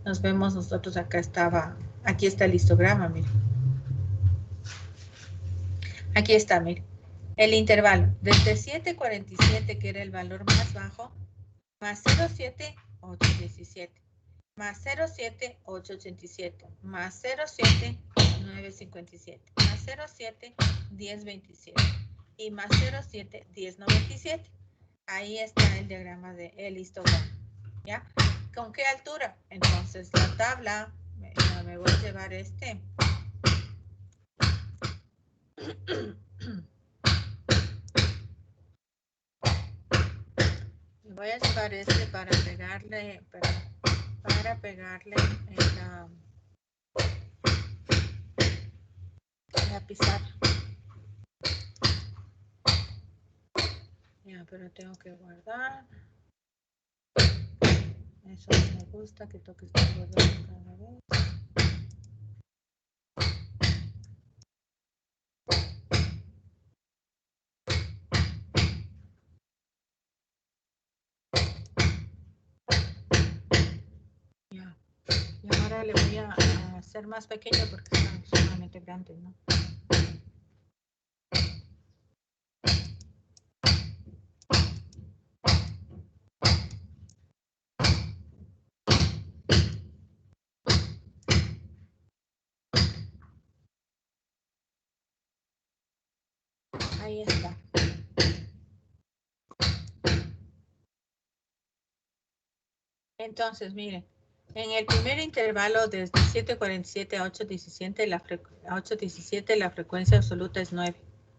S1: nos vemos nosotros aquí está el histograma, miren. Aquí está, miren. El intervalo, desde 7,47, que era el valor más bajo, más 0,7, 8,17. Más 0,7, 8,87. Más 0,7, 9,57. Más 0,7, 10,27. Y más 0,7, 10,97. Ahí está el diagrama del histograma. ¿Ya? ¿Con qué altura? Entonces la tabla, me voy a llevar Me voy a llevar para pegarle en la pizarra. Ya, pero tengo que guardar. Eso no me gusta, que toque estar guardando cada vez. Ya. Y ahora le voy a hacer más pequeño porque están sumamente grandes, ¿no? Ahí está. Entonces, miren, en el primer intervalo desde 7,47 a 8,17 la frecuencia absoluta es 9.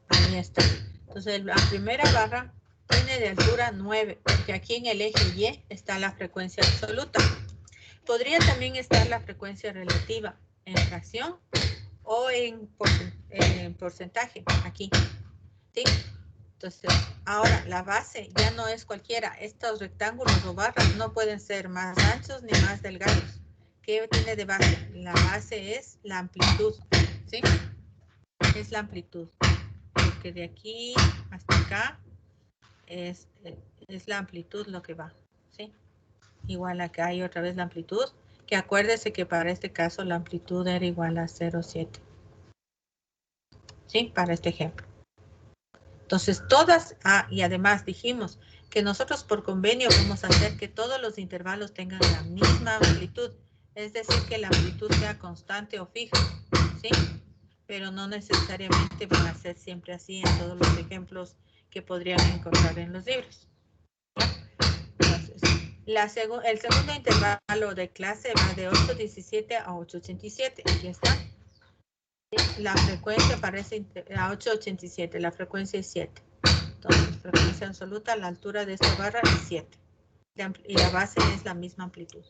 S1: Ahí está. Entonces, la primera barra tiene de altura 9, porque aquí en el eje Y está la frecuencia absoluta. Podría también estar la frecuencia relativa en fracción o en porcentaje, aquí. ¿Sí? Entonces, ahora la base ya no es cualquiera. Estos rectángulos o barras no pueden ser más anchos ni más delgados. ¿Qué tiene de base? La base es la amplitud, ¿sí? Es la amplitud. Porque de aquí hasta acá es la amplitud lo que va, ¿sí? Igual acá hay otra vez la amplitud, que acuérdese que para este caso la amplitud era igual a 0,7. ¿Sí? Para este ejemplo. Entonces, todas, y además dijimos que nosotros por convenio vamos a hacer que todos los intervalos tengan la misma amplitud. Es decir, que la amplitud sea constante o fija, ¿sí? Pero no necesariamente van a ser siempre así en todos los ejemplos que podrían encontrar en los libros. Entonces, el segundo intervalo de clase va de 8.17 a 8.87. Aquí está. La frecuencia aparece a 8.87. La frecuencia es 7. Entonces, frecuencia absoluta, la altura de esta barra es 7. Y la base es la misma amplitud.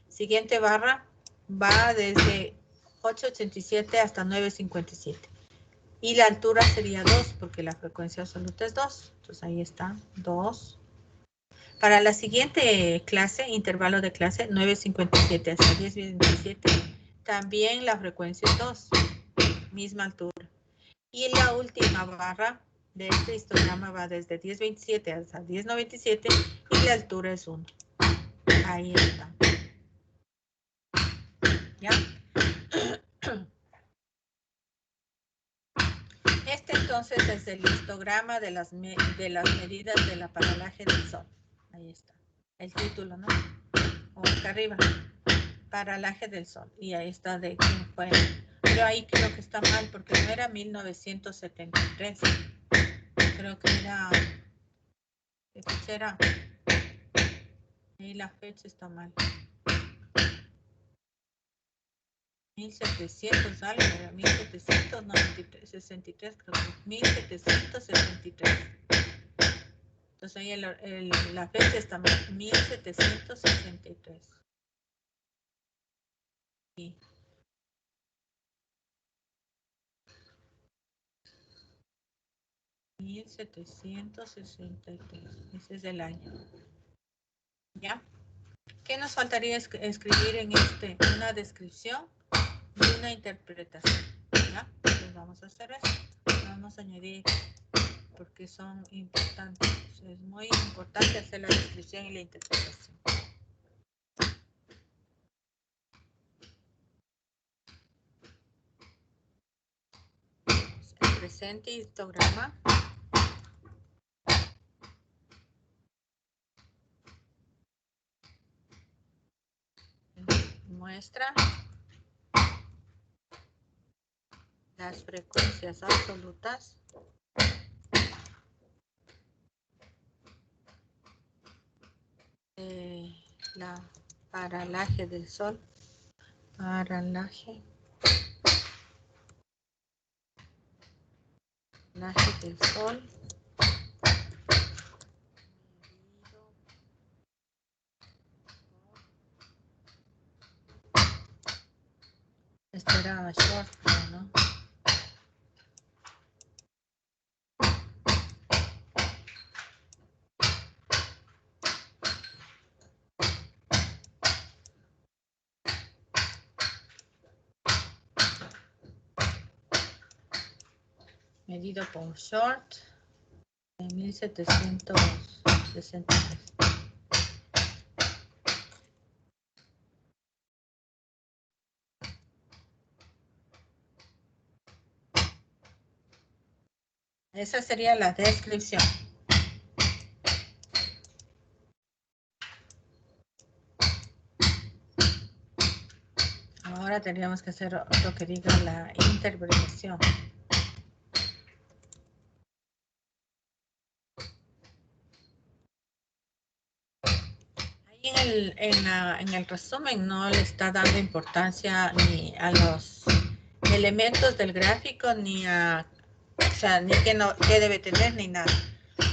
S1: Siguiente barra va desde 8.87 hasta 9.57. Y la altura sería 2, porque la frecuencia absoluta es 2. Entonces ahí está, 2. Para la siguiente clase, intervalo de clase, 9.57 hasta 10.27, también la frecuencia es 2, misma altura. Y la última barra de este histograma va desde 10.27 hasta 10.97 y la altura es 1. Ahí está. ¿Ya? Este entonces es el histograma de las medidas del paralaje del Sol. Ahí está. El título, ¿no? O acá arriba. Paralaje del Sol. Y ahí está de quién fue. Pero ahí creo que está mal porque no era 1973. Creo que era... ¿Qué fecha era? Ahí la fecha está mal. 1700 algo, era 1763, creo que 1763. Entonces ahí la fecha está mal, 1763. Sí. Ese es el año. ¿Ya? ¿Qué nos faltaría escribir en una descripción y una interpretación? ¿Ya? Entonces vamos a hacer eso. Vamos a añadir porque son importantes. Es muy importante hacer la descripción y la interpretación. El presente histograma muestra las frecuencias absolutas de la paralaje del Sol. Paralaje del Sol. Este era short, ¿no? Medido por short en 1763. Esa sería la descripción. Ahora tendríamos que hacer lo que diga la interpretación. Ahí en el resumen no le está dando importancia ni a los elementos del gráfico, ni a, o sea, ni qué debe tener, ni nada.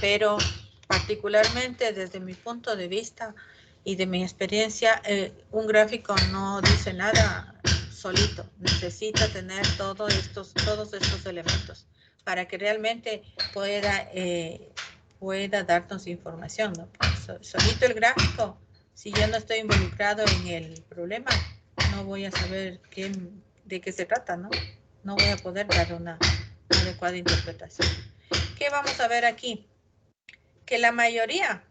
S1: Pero particularmente desde mi punto de vista y de mi experiencia, un gráfico no dice nada solito. Necesita tener todos estos elementos para que realmente pueda darnos información, ¿no? Solito el gráfico, si yo no estoy involucrado en el problema, no voy a saber de qué se trata, ¿no? No voy a poder dar una adecuada interpretación. ¿Qué vamos a ver aquí? Que la mayoría,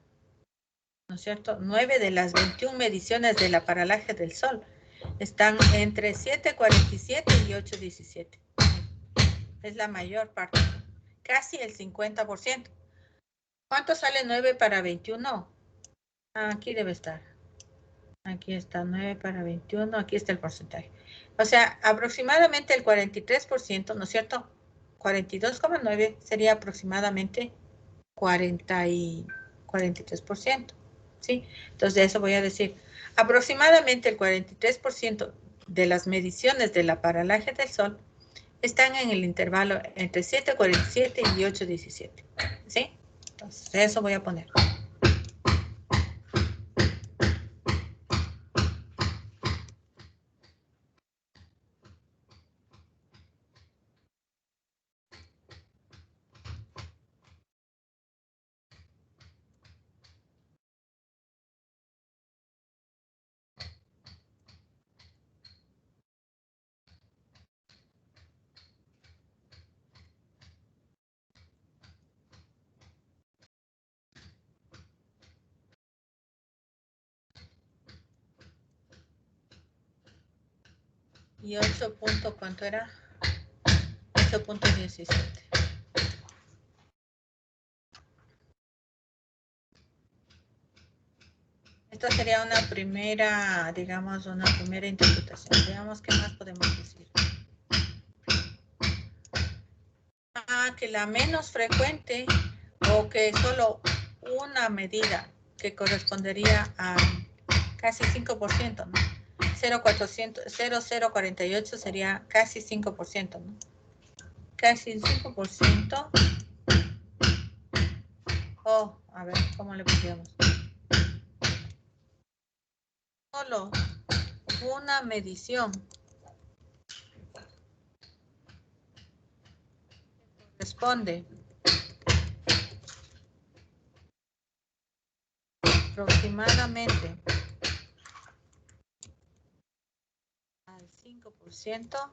S1: ¿no es cierto? 9 de las 21 mediciones de la paralaje del Sol están entre 7.47 y 8.17. Es la mayor parte, casi el 50%. ¿Cuánto sale 9 para 21? Aquí debe estar. Aquí está 9 para 21, aquí está el porcentaje. O sea, aproximadamente el 43%, ¿no es cierto? 42,9 sería aproximadamente 43%, ¿sí? Entonces, de eso voy a decir, aproximadamente el 43% de las mediciones de la paralaje del Sol están en el intervalo entre 7,47 y 8,17, ¿sí? Entonces, eso voy a poner. Y 8 punto, ¿cuánto era? 8,17. Esta sería una primera, digamos, una primera interpretación. Veamos qué más podemos decir. Que la menos frecuente o que solo una medida que correspondería a casi 5%, ¿no? 0,048 sería casi 5%, ¿no? Casi 5%. Oh, a ver, ¿cómo le pusimos? Solo una medición corresponde aproximadamente al 5%,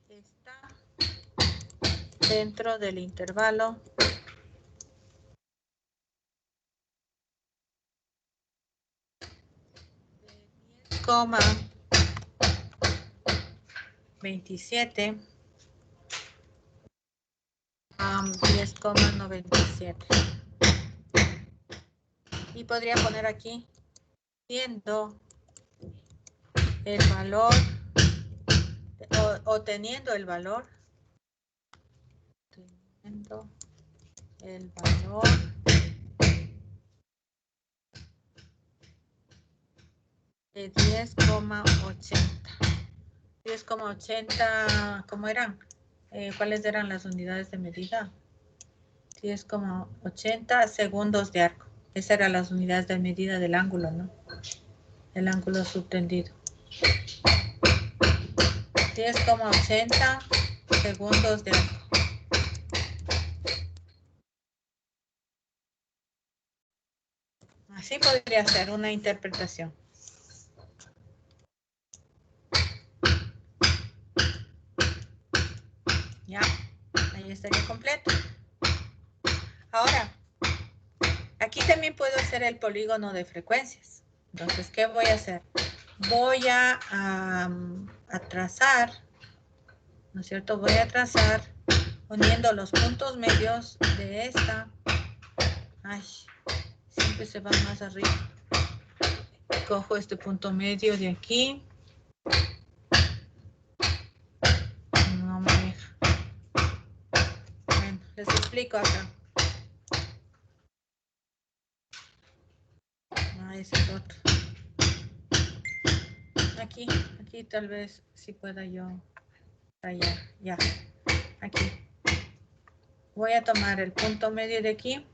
S1: está dentro del intervalo de 10,27 a 10,97. Y podría poner aquí, siendo el valor, o teniendo el valor, de 10,80. 10,80, ¿cómo eran? ¿Cuáles eran las unidades de medida? 10,80 segundos de arco. Esas eran las unidades de medida del ángulo, ¿no? El ángulo subtendido. 10,80 segundos de arco. Así podría ser una interpretación. Ya, ahí estaría completo. Ahora, aquí también puedo hacer el polígono de frecuencias. Entonces, ¿qué voy a hacer? Voy a trazar, ¿no es cierto? Voy a trazar uniendo los puntos medios de esta. Ay, siempre se va más arriba. Cojo este punto medio de aquí. No me deja. Bueno, les explico acá. Ah, ese es otro. Aquí tal vez sí pueda yo tallar. Ya, aquí. Voy a tomar el punto medio de aquí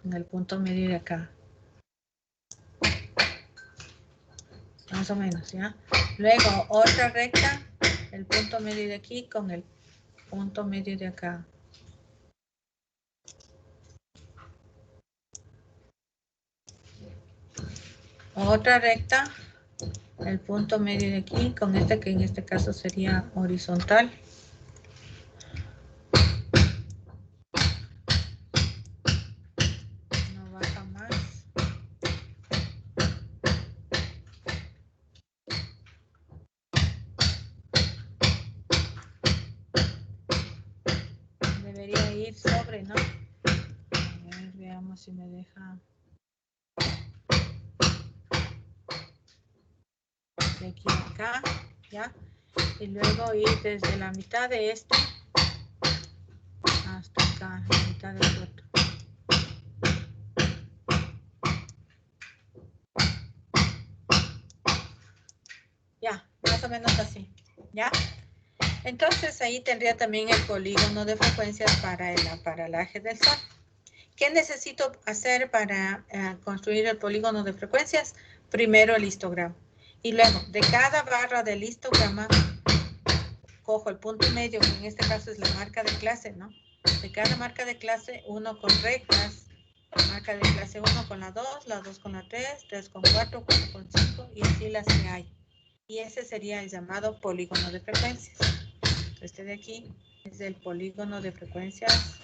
S1: con el punto medio de acá. Más o menos, ¿ya? Luego otra recta, el punto medio de aquí con el punto medio de acá. Otra recta, el punto medio de aquí con este que en este caso sería horizontal. No baja más. Debería ir sobre, ¿no? A ver, veamos si me deja. de aquí a acá, ¿ya? Y luego ir desde la mitad de este hasta acá, la mitad del otro. Ya, más o menos así, ¿ya? Entonces ahí tendría también el polígono de frecuencias para el paralaje del Sol. ¿Qué necesito hacer para construir el polígono de frecuencias? Primero el histograma. Y luego, de cada barra del histograma, cojo el punto medio, que en este caso es la marca de clase, ¿no? De cada marca de clase, uno con rectas, la marca de clase 1 con la 2 con la 3 con 4, 4 con 5, y así las que hay. Y ese sería el llamado polígono de frecuencias. Este de aquí es el polígono de frecuencias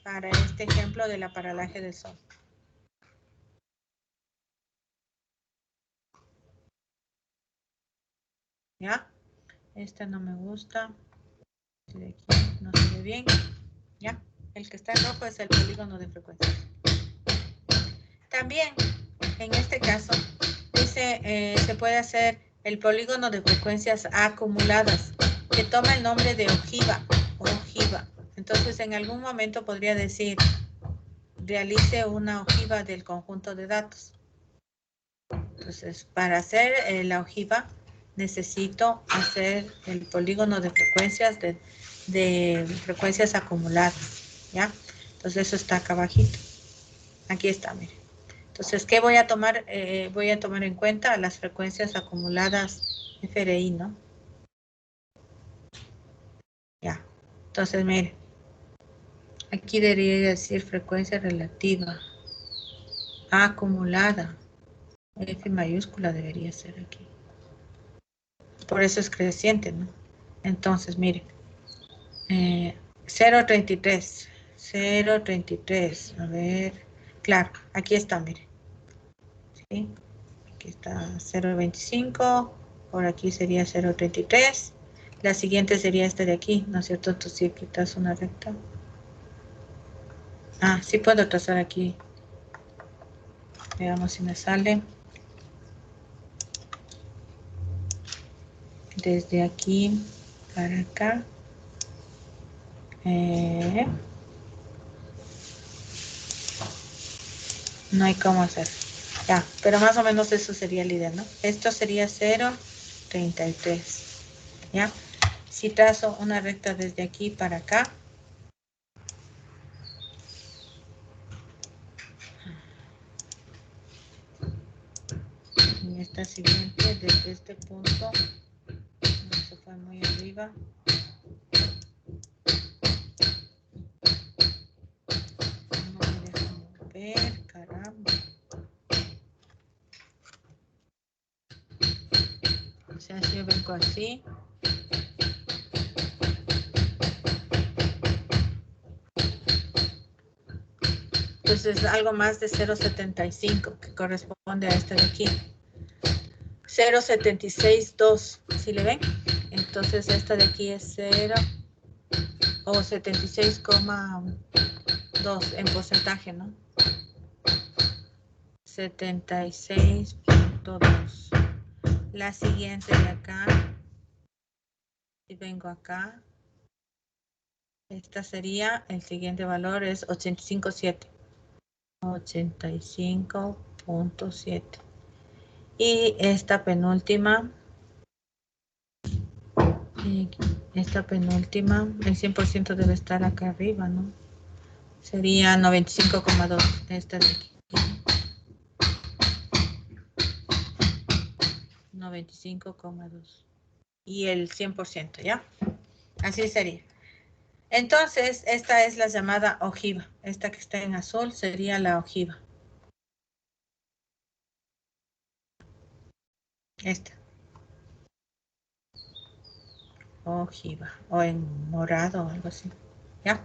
S1: para este ejemplo de la paralaje del Sol. ¿Ya? Esta no me gusta. Este de aquí no se ve bien. ¿Ya? El que está en rojo es el polígono de frecuencias. También, en este caso, dice, se puede hacer el polígono de frecuencias acumuladas, que toma el nombre de ojiva. Ojiva. Entonces, en algún momento podría decir, realice una ojiva del conjunto de datos. Entonces, para hacer la ojiva, necesito hacer el polígono de frecuencias de frecuencias acumuladas, ¿ya? Entonces, eso está acá abajito. Aquí está, miren. Entonces, ¿qué voy a tomar? Voy a tomar en cuenta las frecuencias acumuladas FRI, ¿no? Ya. Entonces, miren. Aquí debería decir frecuencia relativa. Acumulada. F mayúscula debería ser aquí. Por eso es creciente, ¿no? Entonces, miren. 0.33. 0.33. A ver. Claro, aquí está, miren. ¿Sí? Aquí está 0.25. Por aquí sería 0.33. La siguiente sería esta de aquí, ¿no es cierto? Entonces, si quitas una recta. Ah, sí puedo trazar aquí. Veamos si me sale. Desde aquí para acá. No hay cómo hacer. Ya, pero más o menos eso sería la idea, ¿no? Esto sería 0.33. ¿Ya? Si trazo una recta desde aquí para acá. En esta siguiente, desde este punto, no se fue muy arriba. No me deja mover, caramba. O sea, si yo vengo así. Entonces, algo más de 0.75, que corresponde a este de aquí. 0.762, ¿sí le ven? Entonces, esta de aquí es 0 o 76,2 en porcentaje, ¿no? 76.2. La siguiente de acá, si vengo acá, esta sería, el siguiente valor es 85.7. 85.7. Y esta penúltima, el 100% debe estar acá arriba, ¿no? Sería 95,2, esta de aquí. 95,2. Y el 100%, ¿ya? Así sería. Entonces, esta es la llamada ojiva. Esta que está en azul sería la ojiva. Esta. Ojiva. O en morado o algo así. ¿Ya?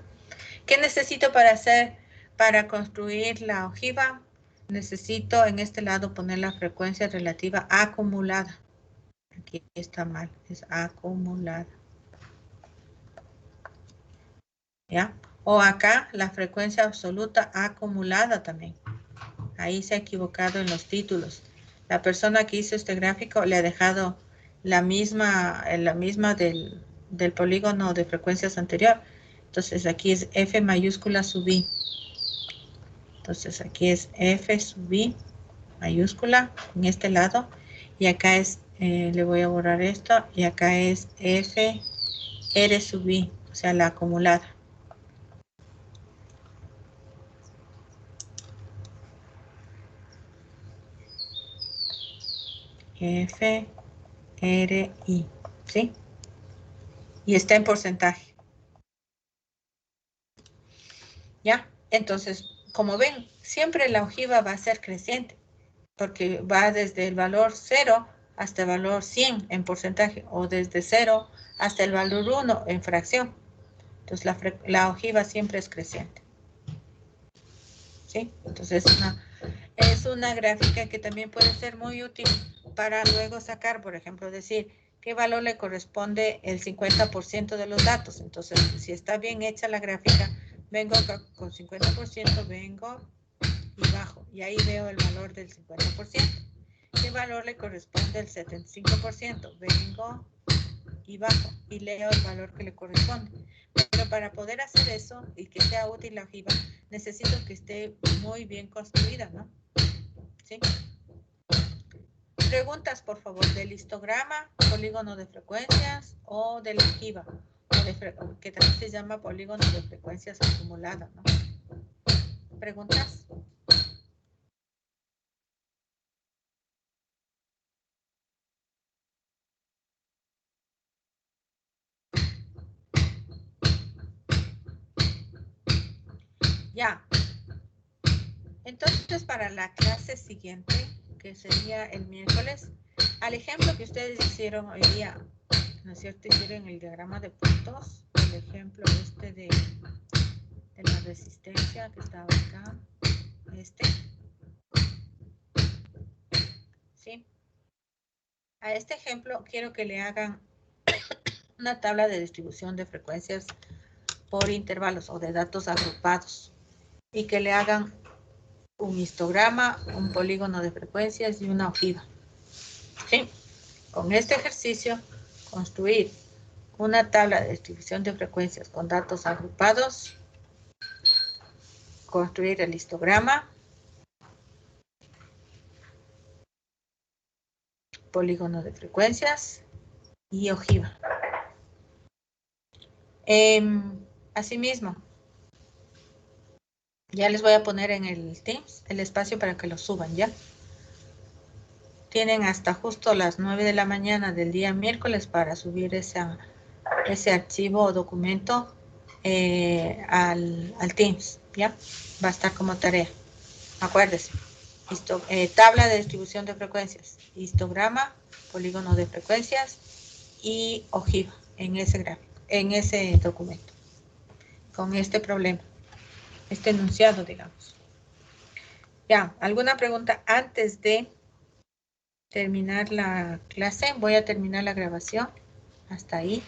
S1: ¿Qué necesito para construir la ojiva? Necesito en este lado poner la frecuencia relativa acumulada. Aquí está mal. Es acumulada. ¿Ya? O acá la frecuencia absoluta acumulada también. Ahí se ha equivocado en los títulos. La persona que hizo este gráfico le ha dejado la misma del polígono de frecuencias anterior. Entonces aquí es F mayúscula sub I. Entonces aquí es F sub I mayúscula en este lado. Y acá es, le voy a borrar esto. Y acá es F R sub I, o sea, la acumulada. F, R, I, ¿sí? Y está en porcentaje. ¿Ya? Entonces, como ven, siempre la ojiva va a ser creciente, porque va desde el valor 0 hasta el valor 100 en porcentaje, o desde 0 hasta el valor 1 en fracción. Entonces, la ojiva siempre es creciente. ¿Sí? Entonces, es una gráfica que también puede ser muy útil para luego sacar, por ejemplo, decir qué valor le corresponde el 50% de los datos. Entonces, si está bien hecha la gráfica, vengo con 50%, vengo y bajo. Y ahí veo el valor del 50%. ¿Qué valor le corresponde el 75%? Vengo y bajo y leo el valor que le corresponde. Pero para poder hacer eso y que sea útil la ojiva, necesito que esté muy bien construida, ¿no? ¿Sí? Preguntas, por favor, del histograma, polígono de frecuencias o de la ojiva, que también se llama polígono de frecuencias acumulada, ¿no? ¿Preguntas? Ya. Entonces, para la clase siguiente, que sería el miércoles, al ejemplo que ustedes hicieron hoy día, ¿no es cierto? Hicieron el diagrama de puntos, el ejemplo este de la resistencia que estaba acá, ¿sí? A este ejemplo quiero que le hagan una tabla de distribución de frecuencias por intervalos o de datos agrupados y que le hagan un histograma, un polígono de frecuencias y una ojiva. ¿Sí? Con este ejercicio, construir una tabla de distribución de frecuencias con datos agrupados, construir el histograma, polígono de frecuencias y ojiva. Asimismo, ya les voy a poner en el Teams el espacio para que lo suban, ¿ya? Tienen hasta justo las 9 de la mañana del día miércoles para subir ese archivo o documento al Teams, ¿ya? Va a estar como tarea. Acuérdense. Tabla de distribución de frecuencias, histograma, polígono de frecuencias y ojiva en ese gráfico, en ese documento. Con este problema, este enunciado, digamos. Ya, ¿alguna pregunta antes de terminar la clase? Voy a terminar la grabación. Hasta ahí.